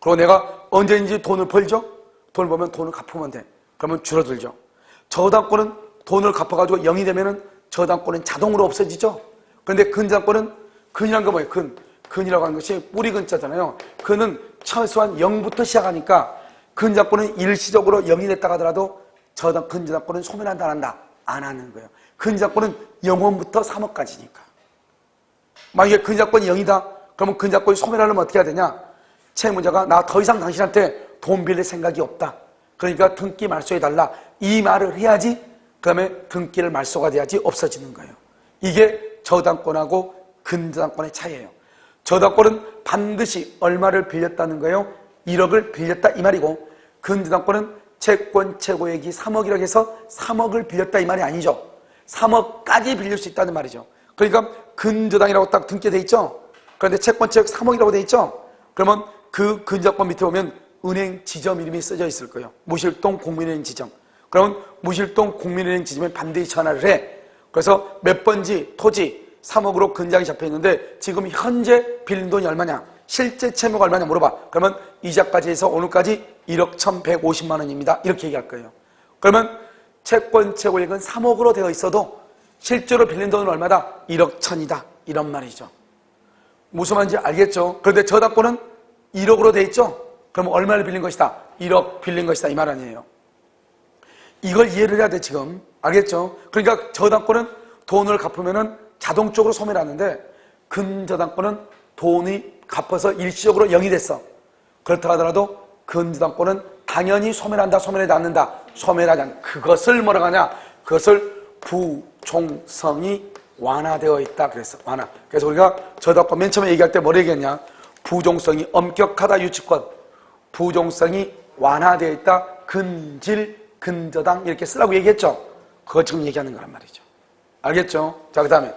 그리고 내가 언제든지 돈을 벌죠? 돈을 벌면 돈을 갚으면 돼. 그러면 줄어들죠. 저당권은 돈을 갚아가지고 0이 되면은 저당권은 자동으로 없어지죠. 그런데 근저당권은 근이란 거 뭐예요? 근이라고 하는 것이 뿌리 근자잖아요. 근은 최소한 0부터 시작하니까 근저당권은 일시적으로 0이 됐다 하더라도 근저당권은 소멸한다 안 한다? 안 하는 거예요. 근저당권은 0원부터 3억까지니까. 만약에 근저당권이 0이다? 그러면 근저당권이 소멸하려면 어떻게 해야 되냐? 채무자가 나 더 이상 당신한테 돈 빌릴 생각이 없다. 그러니까 등기 말소해달라. 이 말을 해야지 그 다음에 등기를 말소가 돼야지 없어지는 거예요. 이게 저당권하고 근저당권의 차이예요. 저당권은 반드시 얼마를 빌렸다는 거예요? 1억을 빌렸다 이 말이고 근저당권은 채권 최고액이 3억이라고 해서 3억을 빌렸다 이 말이 아니죠. 3억까지 빌릴 수 있다는 말이죠. 그러니까 근저당이라고 딱 등기돼 있죠. 그런데 채권채액 3억이라고 돼 있죠? 그러면 그 근저권 밑에 보면 은행 지점 이름이 써져 있을 거예요. 무실동 국민은행 지점. 그러면 무실동 국민은행 지점에 반드시 전화를 해. 그래서 몇 번지 토지 3억으로 근장이 잡혀 있는데 지금 현재 빌린 돈이 얼마냐? 실제 채무가 얼마냐 물어봐. 그러면 이자까지 해서 오늘까지 1억 1,150만 원입니다. 이렇게 얘기할 거예요. 그러면 채권 채권액은 3억으로 되어 있어도 실제로 빌린 돈은 얼마다? 1억 1,000이다. 이런 말이죠. 무슨 말인지 알겠죠? 그런데 저당권은 1억으로 되어 있죠? 그럼 얼마를 빌린 것이다? 1억 빌린 것이다. 이 말 아니에요. 이걸 이해를 해야 돼 지금. 알겠죠? 그러니까 저당권은 돈을 갚으면은 자동적으로 소멸하는데 근저당권은 돈이 갚아서 일시적으로 0이 됐어. 그렇다 하더라도 근저당권은 당연히 소멸한다, 소멸하지 않는다. 소멸하지 않는다. 그것을 뭐라고 하냐? 그것을 부종성이 완화되어 있다. 그랬어. 완화. 그래서 우리가 저당권 맨 처음에 얘기할 때 뭐라 얘기했냐? 부종성이 엄격하다 유치권. 부종성이 완화되어 있다. 근질, 근저당 이렇게 쓰라고 얘기했죠. 그거 지금 얘기하는 거란 말이죠. 알겠죠? 자, 그 다음에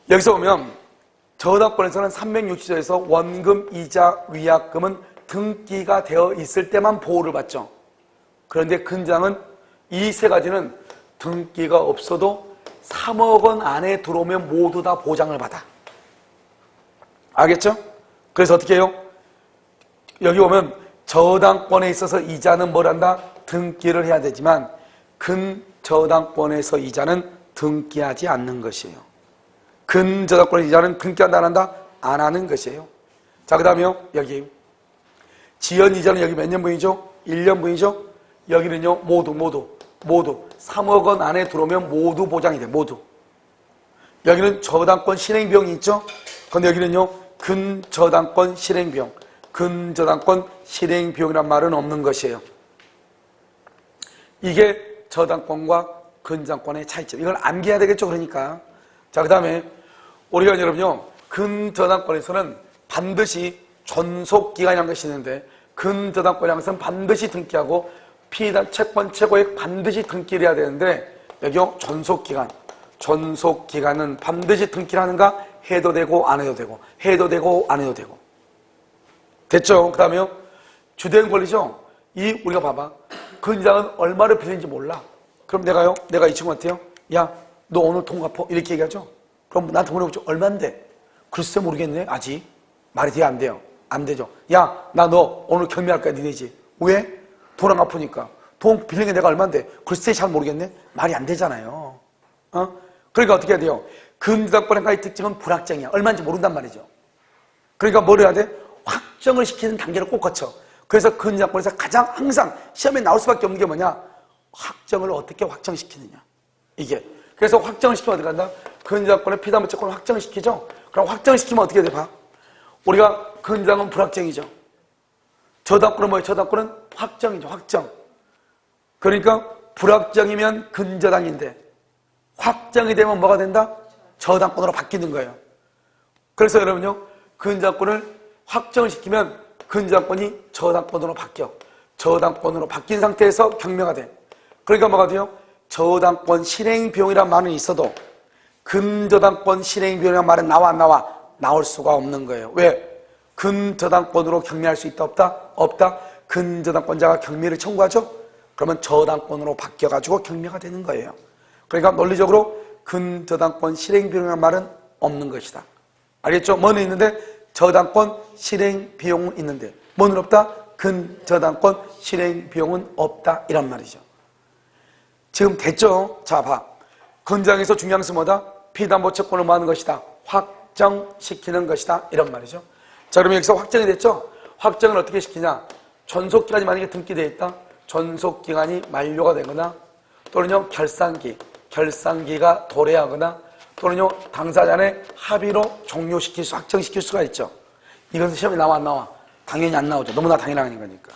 여기서 보면 저당권에서는 360조에서 원금, 이자, 위약금은 등기가 되어 있을 때만 보호를 받죠. 그런데 근장은 이 세 가지는 등기가 없어도 3억 원 안에 들어오면 모두 다 보장을 받아. 알겠죠? 그래서 어떻게 해요? 여기 보면 저당권에 있어서 이자는 뭘 한다? 등기를 해야 되지만 근저당권에서 이자는 등기하지 않는 것이에요. 근저당권의 이자는 등기한다 안 한다? 안 하는 것이에요. 자, 그 다음에요. 여기 지연 이자는 여기 몇 년분이죠? 1년분이죠? 여기는요. 모두 3억 원 안에 들어오면 모두 보장이 돼. 모두. 여기는 저당권 실행비용이 있죠? 근데 여기는요. 근저당권 실행비용. 근저당권 실행비용이란 말은 없는 것이에요. 이게 저당권과 근저당권의 차이점. 이걸 암기해야 되겠죠? 그러니까. 자, 그 다음에 우리가 여러분요. 근저당권에서는 반드시 존속기간이라는 것이 있는데 근저당권이라는 것은 반드시 등기하고 피의단 채권 최고액 반드시 등기를 해야 되는데 여기요. 존속기간. 존속기간은 반드시 등기를 하는가? 해도 되고 안 해도 되고 해도 되고 안 해도 되고. 됐죠? 그 다음에요. 주된 권리죠? 이 우리가 봐봐. 근저당은 얼마를 빌린지 몰라. 그럼 내가 이 친구한테요. 야, 너 오늘 돈 갚어. 이렇게 얘기하죠? 그럼 나한테 물어보죠. 얼만데? 글쎄 모르겠네. 아직. 말이 돼야 안 돼요. 안 되죠. 야, 나 너 오늘 경매할 거야. 니네지. 왜? 돈 안 갚으니까. 돈 빌린 게 내가 얼만데? 글쎄 잘 모르겠네. 말이 안 되잖아요. 그러니까 어떻게 해야 돼요? 근저당권의 특징은 불확정이야. 얼마인지 모른단 말이죠. 그러니까 뭘 해야 돼? 확정을 시키는 단계를 꼭 거쳐. 그래서 근저당권에서 가장 항상 시험에 나올 수밖에 없는 게 뭐냐? 확정을 어떻게 확정시키느냐. 이게. 그래서 확정을 시키면 어떻게 한다? 근저당권의 피담보 채권을 확정시키죠? 그럼 확정시키면 어떻게 돼? 봐. 우리가 근저당은 불확정이죠. 저당권은 뭐예요? 저당권은 확정이죠. 확정. 그러니까 불확정이면 근저당인데 확정이 되면 뭐가 된다? 저당권으로 바뀌는 거예요. 그래서 여러분요. 근저당권을 확정을 시키면 근저당권이 저당권으로 바뀌어. 저당권으로 바뀐 상태에서 경매가 돼. 그러니까 뭐가 돼요? 저당권 실행비용이란 말은 있어도 근저당권 실행비용이란 말은 나와 안 나와? 나올 수가 없는 거예요. 왜? 근저당권으로 경매할 수 있다 없다? 없다. 근저당권자가 경매를 청구하죠? 그러면 저당권으로 바뀌어가지고 경매가 되는 거예요. 그러니까 논리적으로 근저당권 실행비용이란 말은 없는 것이다. 알겠죠? 뭐는 있는데 저당권 실행비용은 있는데 뭐는 없다? 근저당권 실행비용은 없다. 이란 말이죠. 지금 됐죠? 자, 봐. 근저당에서 중요한 것은 뭐다? 피담보 채권을 뭐 하는 것이다? 확정시키는 것이다. 이런 말이죠. 자, 그러면 여기서 확정이 됐죠? 확정을 어떻게 시키냐? 존속기간이 만약에 등기되어 있다? 존속기간이 만료가 되거나 또는요, 결산기가 도래하거나 또는요, 당사자 간의 합의로 확정시킬 수가 있죠. 이것은 시험에 나와 안 나와? 당연히 안 나오죠. 너무나 당연한 거니까.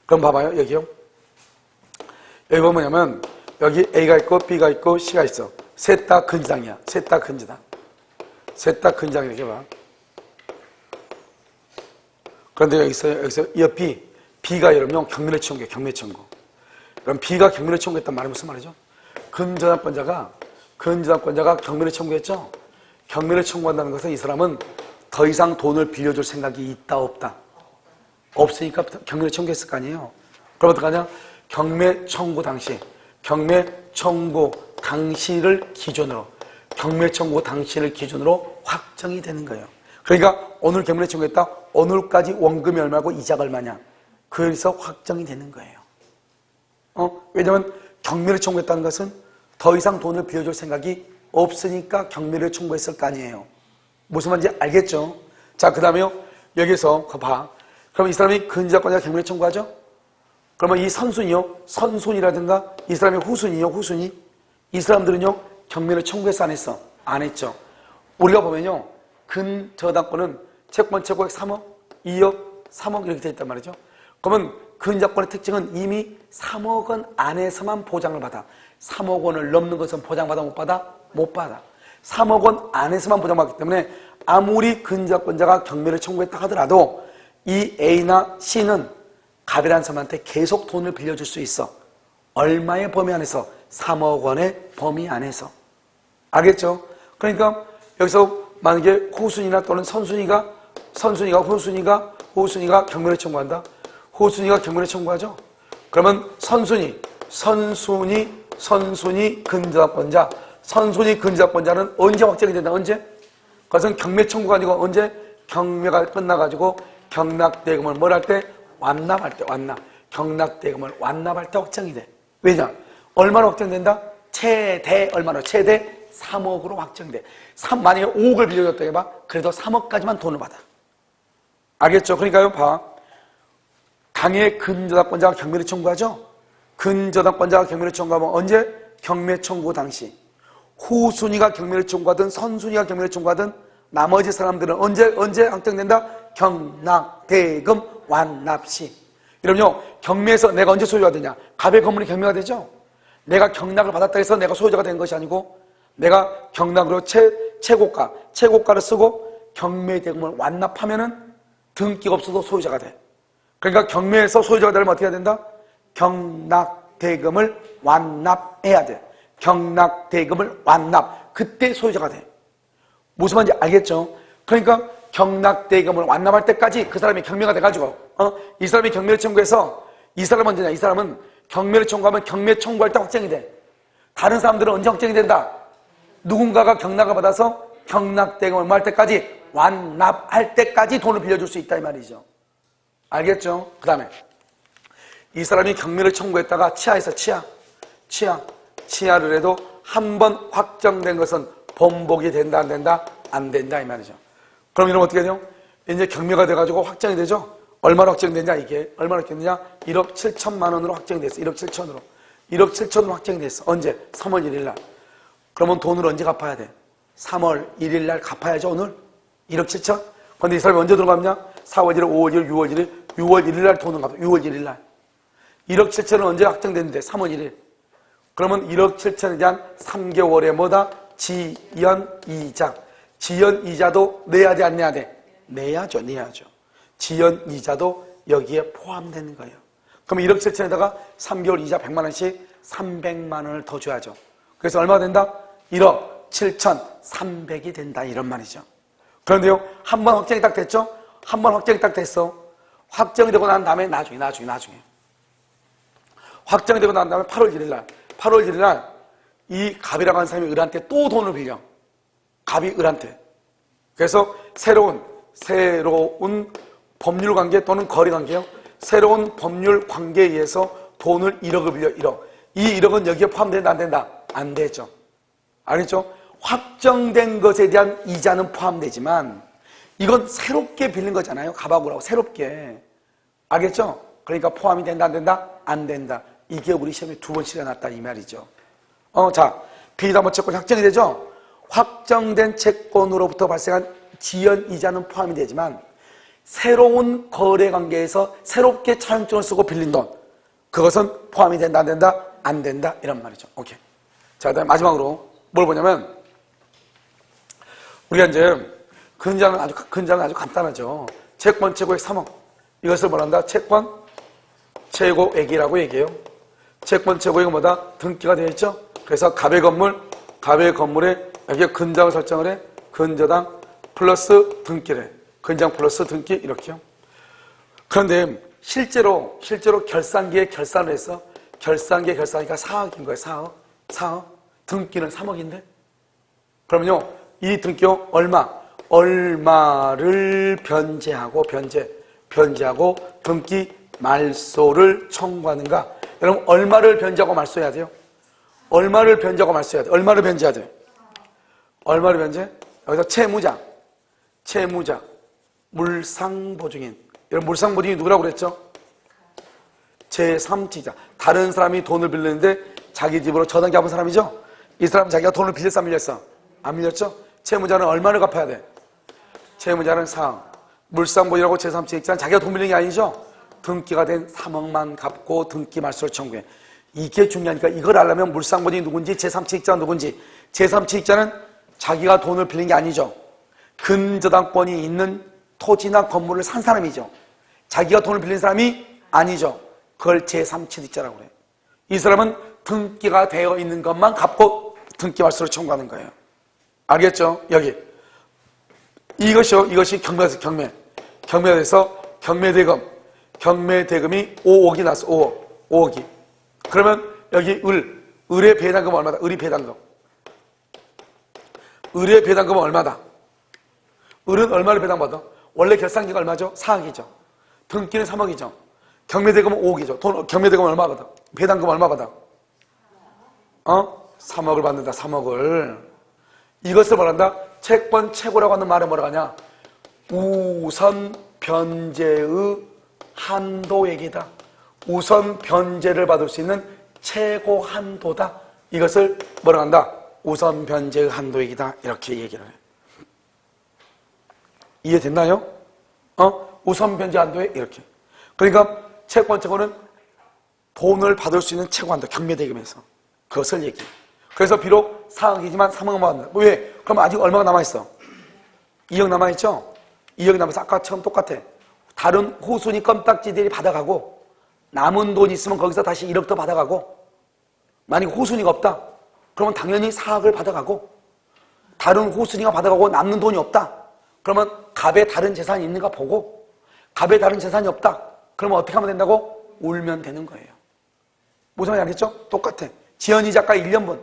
그럼 봐봐요. 여기요. 여기 보면 여기 A가 있고 B가 있고 C가 있어. 셋 다 근저당이야. 셋 다 근저당. 셋 다 근저당 이렇게 봐. 그런데 여기서 이 B. B가 여러분 경매를 청구해. 경매 청구. 그럼 B가 경매를 청구했단 말은 무슨 말이죠? 근저당권자가 경매를 청구했죠? 경매를 청구한다는 것은 이 사람은 더 이상 돈을 빌려줄 생각이 있다 없다? 없으니까 경매를 청구했을 거 아니에요. 그럼 어떡하냐? 경매 청구 당시를 기준으로 확정이 되는 거예요. 그러니까 오늘 경매를 청구했다. 오늘까지 원금이 얼마고 이자가 얼마냐? 그래서 확정이 되는 거예요. 왜냐면 경매를 청구했다는 것은 더 이상 돈을 빌려줄 생각이 없으니까 경매를 청구했을 거 아니에요. 무슨 말인지 알겠죠? 자, 그 다음에요. 여기서 봐. 그럼 이 사람이 근저당권자가 경매를 청구하죠? 그러면 이 선순이요? 선순이라든가 이 사람이 후순이요? 후순이? 이 사람들은요? 경매를 청구했어 안 했어? 안 했죠. 우리가 보면요. 근저당권은 채권 최고액 3억, 2억, 3억 이렇게 되어 있단 말이죠. 그러면 근저당권의 특징은 이미 3억 원 안에서만 보장을 받아. 3억 원을 넘는 것은 보장받아 못 받아? 못 받아. 3억 원 안에서만 보장받기 때문에 아무리 근저당권자가 경매를 청구했다 하더라도 이 A나 C는 갑이라는 사람한테 계속 돈을 빌려줄 수 있어. 얼마의 범위 안에서? 3억 원의 범위 안에서. 알겠죠? 그러니까 여기서 만약에 후순위나 또는 선순위가 경매를 청구한다. 후순위가 경매를 청구하죠. 그러면 선순위 근저당권자. 선순위 근저당권자는 언제 확정이 된다? 언제? 그것은 경매 청구가 아니고 언제? 경매가 끝나가지고 경락대금을 뭘 할 때? 완납할 때. 경락대금을 완납할 때 확정이 돼. 왜냐? 얼마로 확정된다? 최대 얼마로? 최대 3억으로 확정돼. 만약에 5억을 빌려줬다 해봐. 그래도 3억까지만 돈을 받아. 알겠죠? 그러니까요, 봐. 당의 근저당권자가 경매를 청구하죠? 근저당권자가 경매를 청구하면 언제? 경매 청구 당시. 후순위가 경매를 청구하든 선순위가 경매를 청구하든 나머지 사람들은 언제 확정된다? 경락대금 완납시. 이러면요, 경매에서 내가 언제 소유가 되냐? 갑의 건물이 경매가 되죠? 내가 경락을 받았다 해서 내가 소유자가 된 것이 아니고 내가 경락으로 최고가를 쓰고 경매대금을 완납하면은 등기가 없어도 소유자가 돼. 그러니까 경매에서 소유자가 되려면 어떻게 해야 된다? 경락대금을 완납해야 돼. 경락대금을 완납. 그때 소유자가 돼. 무슨 말인지 알겠죠? 그러니까 경락대금을 완납할 때까지 그 사람이 경매가 돼가지고 이 사람이 경매를 청구해서 이 사람은 언제냐? 이 사람은 경매를 청구하면 경매 청구할 때 확정이 돼. 다른 사람들은 언제 확정이 된다? 누군가가 경락을 받아서 경락대금을 얼마 할 때까지? 완납할 때까지 돈을 빌려줄 수 있다 이 말이죠. 알겠죠? 그 다음에 이 사람이 경매를 청구했다가 치하에서 치하를 해도 한 번 확정된 것은 번복이 된다 안 된다? 안 된다 이 말이죠. 그럼 이러면 어떻게 되죠? 이제 경매가 돼가지고 확정이 되죠? 얼마로 확정되냐 이게? 얼마로 확정되냐? 1억 7천만 원으로 확정됐어. 1억 7천으로. 1억 7천으로 확정이 됐어. 언제? 3월 1일 날. 그러면 돈을 언제 갚아야 돼? 3월 1일 날 갚아야죠 오늘? 1억 7천? 근데 이 사람이 언제 들어가냐? 4월 1일, 5월 1일, 6월 1일, 6월 1일 날 돈을 갚아. 6월 1일 날. 1억 7천은 언제 확정됐는데? 3월 1일. 그러면 1억 7천에 대한 3개월에 뭐다? 지연이자. 지연이자도 내야 돼, 안 내야 돼? 내야죠. 지연이자도 여기에 포함되는 거예요. 그럼 1억 7천에다가 3개월 이자 100만 원씩 300만 원을 더 줘야죠. 그래서 얼마 된다? 1억 7천 3백이 된다 이런 말이죠. 그런데요, 한 번 확정이 딱 됐죠? 한 번 확정이 딱 됐어. 확정이 되고 난 다음에 나중에 확정이 되고 난 다음에 8월 1일 날 이 갑이라고 하는 사람이 을한테 또 돈을 빌려. 갑이 을한테. 그래서 새로운 법률 관계 또는 거래 관계요. 새로운 법률 관계에 의해서 돈을 1억을 빌려. 1억. 이 1억은 여기에 포함된다 안 된다? 안 되죠. 알겠죠? 확정된 것에 대한 이자는 포함되지만 이건 새롭게 빌린 거잖아요. 갑하고라고 새롭게. 알겠죠? 그러니까 포함이 된다 안 된다? 안 된다. 이게 우리 시험에 2번씩이나 났다 이 말이죠. 자, 비담보 채권 확정이 되죠? 확정된 채권으로부터 발생한 지연이자는 포함이 되지만 새로운 거래관계에서 새롭게 차용증을 쓰고 빌린 돈, 그것은 포함이 된다 안 된다? 안 된다 이런 말이죠. 오케이. 자, 그다음에 마지막으로 뭘 보냐면 우리가 이제 근저당은 아주 간단하죠. 채권 최고액 3억. 이것을 뭐란다? 채권 최고액이라고 얘기해요. 채권 최고액은 뭐다? 등기가 되어 있죠. 그래서 갑의 건물에 여기에 근저당을 설정을 해. 근저당 플러스 등기래. 근장 플러스 등기 이렇게요. 그런데 실제로 결산기에 결산을 해서 결산기에 결산하니까 4억인 거예요. 4억. 등기는 3억인데. 그러면요, 이 등기요 얼마를 변제하고 등기 말소를 청구하는가? 여러분, 얼마를 변제하고 말소해야 돼요? 얼마를 변제하고 말소해야 돼요? 얼마를 변제해야 돼요? 얼마를 변제? 여기서 채무자, 물상보증인. 여러분, 물상보증인이 누구라고 그랬죠? 제3지자. 다른 사람이 돈을 빌리는데 자기 집으로 저당기 잡은 사람이죠? 이 사람은 자기가 돈을 빌렸어, 안 빌렸어? 안 빌렸죠? 채무자는 얼마를 갚아야 돼? 채무자는 4억. 물상보증이라고 제3지자는 자기가 돈 빌린 게 아니죠? 등기가 된 3억만 갚고 등기 말소를 청구해. 이게 중요하니까 이걸 알려면 물상보증이 누군지 제3지자는 누군지. 제3지자는 자기가 돈을 빌린 게 아니죠. 근저당권이 있는 토지나 건물을 산 사람이죠. 자기가 돈을 빌린 사람이 아니죠. 그걸 제3취득자라고 그래요. 이 사람은 등기가 되어 있는 것만 갚고 등기 말소를 청구하는 거예요. 알겠죠? 여기 이것이 경매에서 경매대금이 5억이 났어. 5억이. 그러면 여기 을의 배당금은 얼마다? 을의 배당금은 얼마다? 을은 얼마를 배당받아? 원래 결산기가 얼마죠? 4억이죠. 등기는 3억이죠. 경매대금은 5억이죠. 경매대금은 얼마 받아? 배당금 얼마 받아? 3억을 받는다. 3억을. 이것을 뭐란다? 채권 최고라고 하는 말은 뭐라고 하냐? 우선 변제의 한도액이다. 우선 변제를 받을 수 있는 최고 한도다. 이것을 뭐라고 한다? 우선 변제의 한도액이다. 이렇게 얘기를 해요. 이해됐나요? 우선 변제 한도액 이렇게. 그러니까 채권 최고는 돈을 받을 수 있는 최고 한도, 경매대금에서. 그것을 얘기해요. 그래서 비록 4억이지만 3억만 받는다. 왜? 그럼 아직 얼마가 남아있어? 2억 남아있죠? 2억 남아서 아까처럼 똑같아. 다른 후순위 껌딱지들이 받아가고 남은 돈 있으면 거기서 다시 1억 더 받아가고 만약 후순위가 없다. 그러면 당연히 4억을 받아가고 다른 후순위가 받아가고 남는 돈이 없다. 그러면 갑에 다른 재산이 있는가 보고 갑에 다른 재산이 없다. 그러면 어떻게 하면 된다고? 울면 되는 거예요. 무슨 말인지 알겠죠? 똑같아. 지연이 작가 1년분.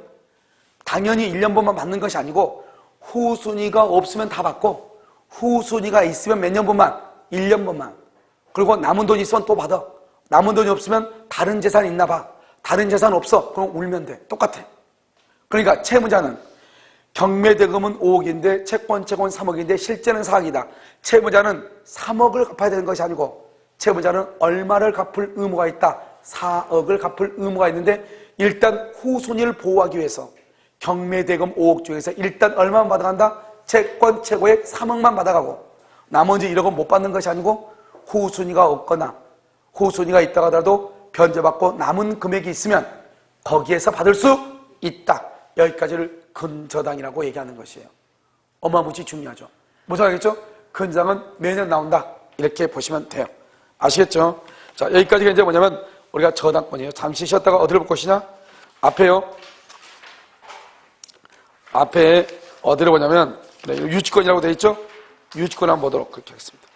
당연히 1년분만 받는 것이 아니고 후순위가 없으면 다 받고 후순위가 있으면 몇 년분만? 1년분만. 그리고 남은 돈이 있으면 또 받아. 남은 돈이 없으면 다른 재산이 있나 봐. 다른 재산 없어. 그럼 울면 돼. 똑같아. 그러니까 채무자는 경매대금은 5억인데 채권은 3억인데 실제는 4억이다. 채무자는 3억을 갚아야 되는 것이 아니고 채무자는 얼마를 갚을 의무가 있다. 4억을 갚을 의무가 있는데 일단 후순위를 보호하기 위해서 경매대금 5억 중에서 일단 얼마만 받아간다? 채권 최고액 3억만 받아가고 나머지 1억은 못 받는 것이 아니고 후순위가 없거나 후순위가 있다고 하더라도 변제받고 남은 금액이 있으면 거기에서 받을 수 있다. 여기까지를 근저당이라고 얘기하는 것이에요. 어마무지 중요하죠. 무슨 알겠죠? 근저당은 매년 나온다. 이렇게 보시면 돼요. 아시겠죠? 자, 여기까지가 이제 뭐냐면 우리가 저당권이에요. 잠시 쉬었다가 어디를 볼 것이냐? 앞에요. 앞에 어디를 보냐면 유치권이라고 되어 있죠? 유치권 한번 보도록 그렇게 하겠습니다.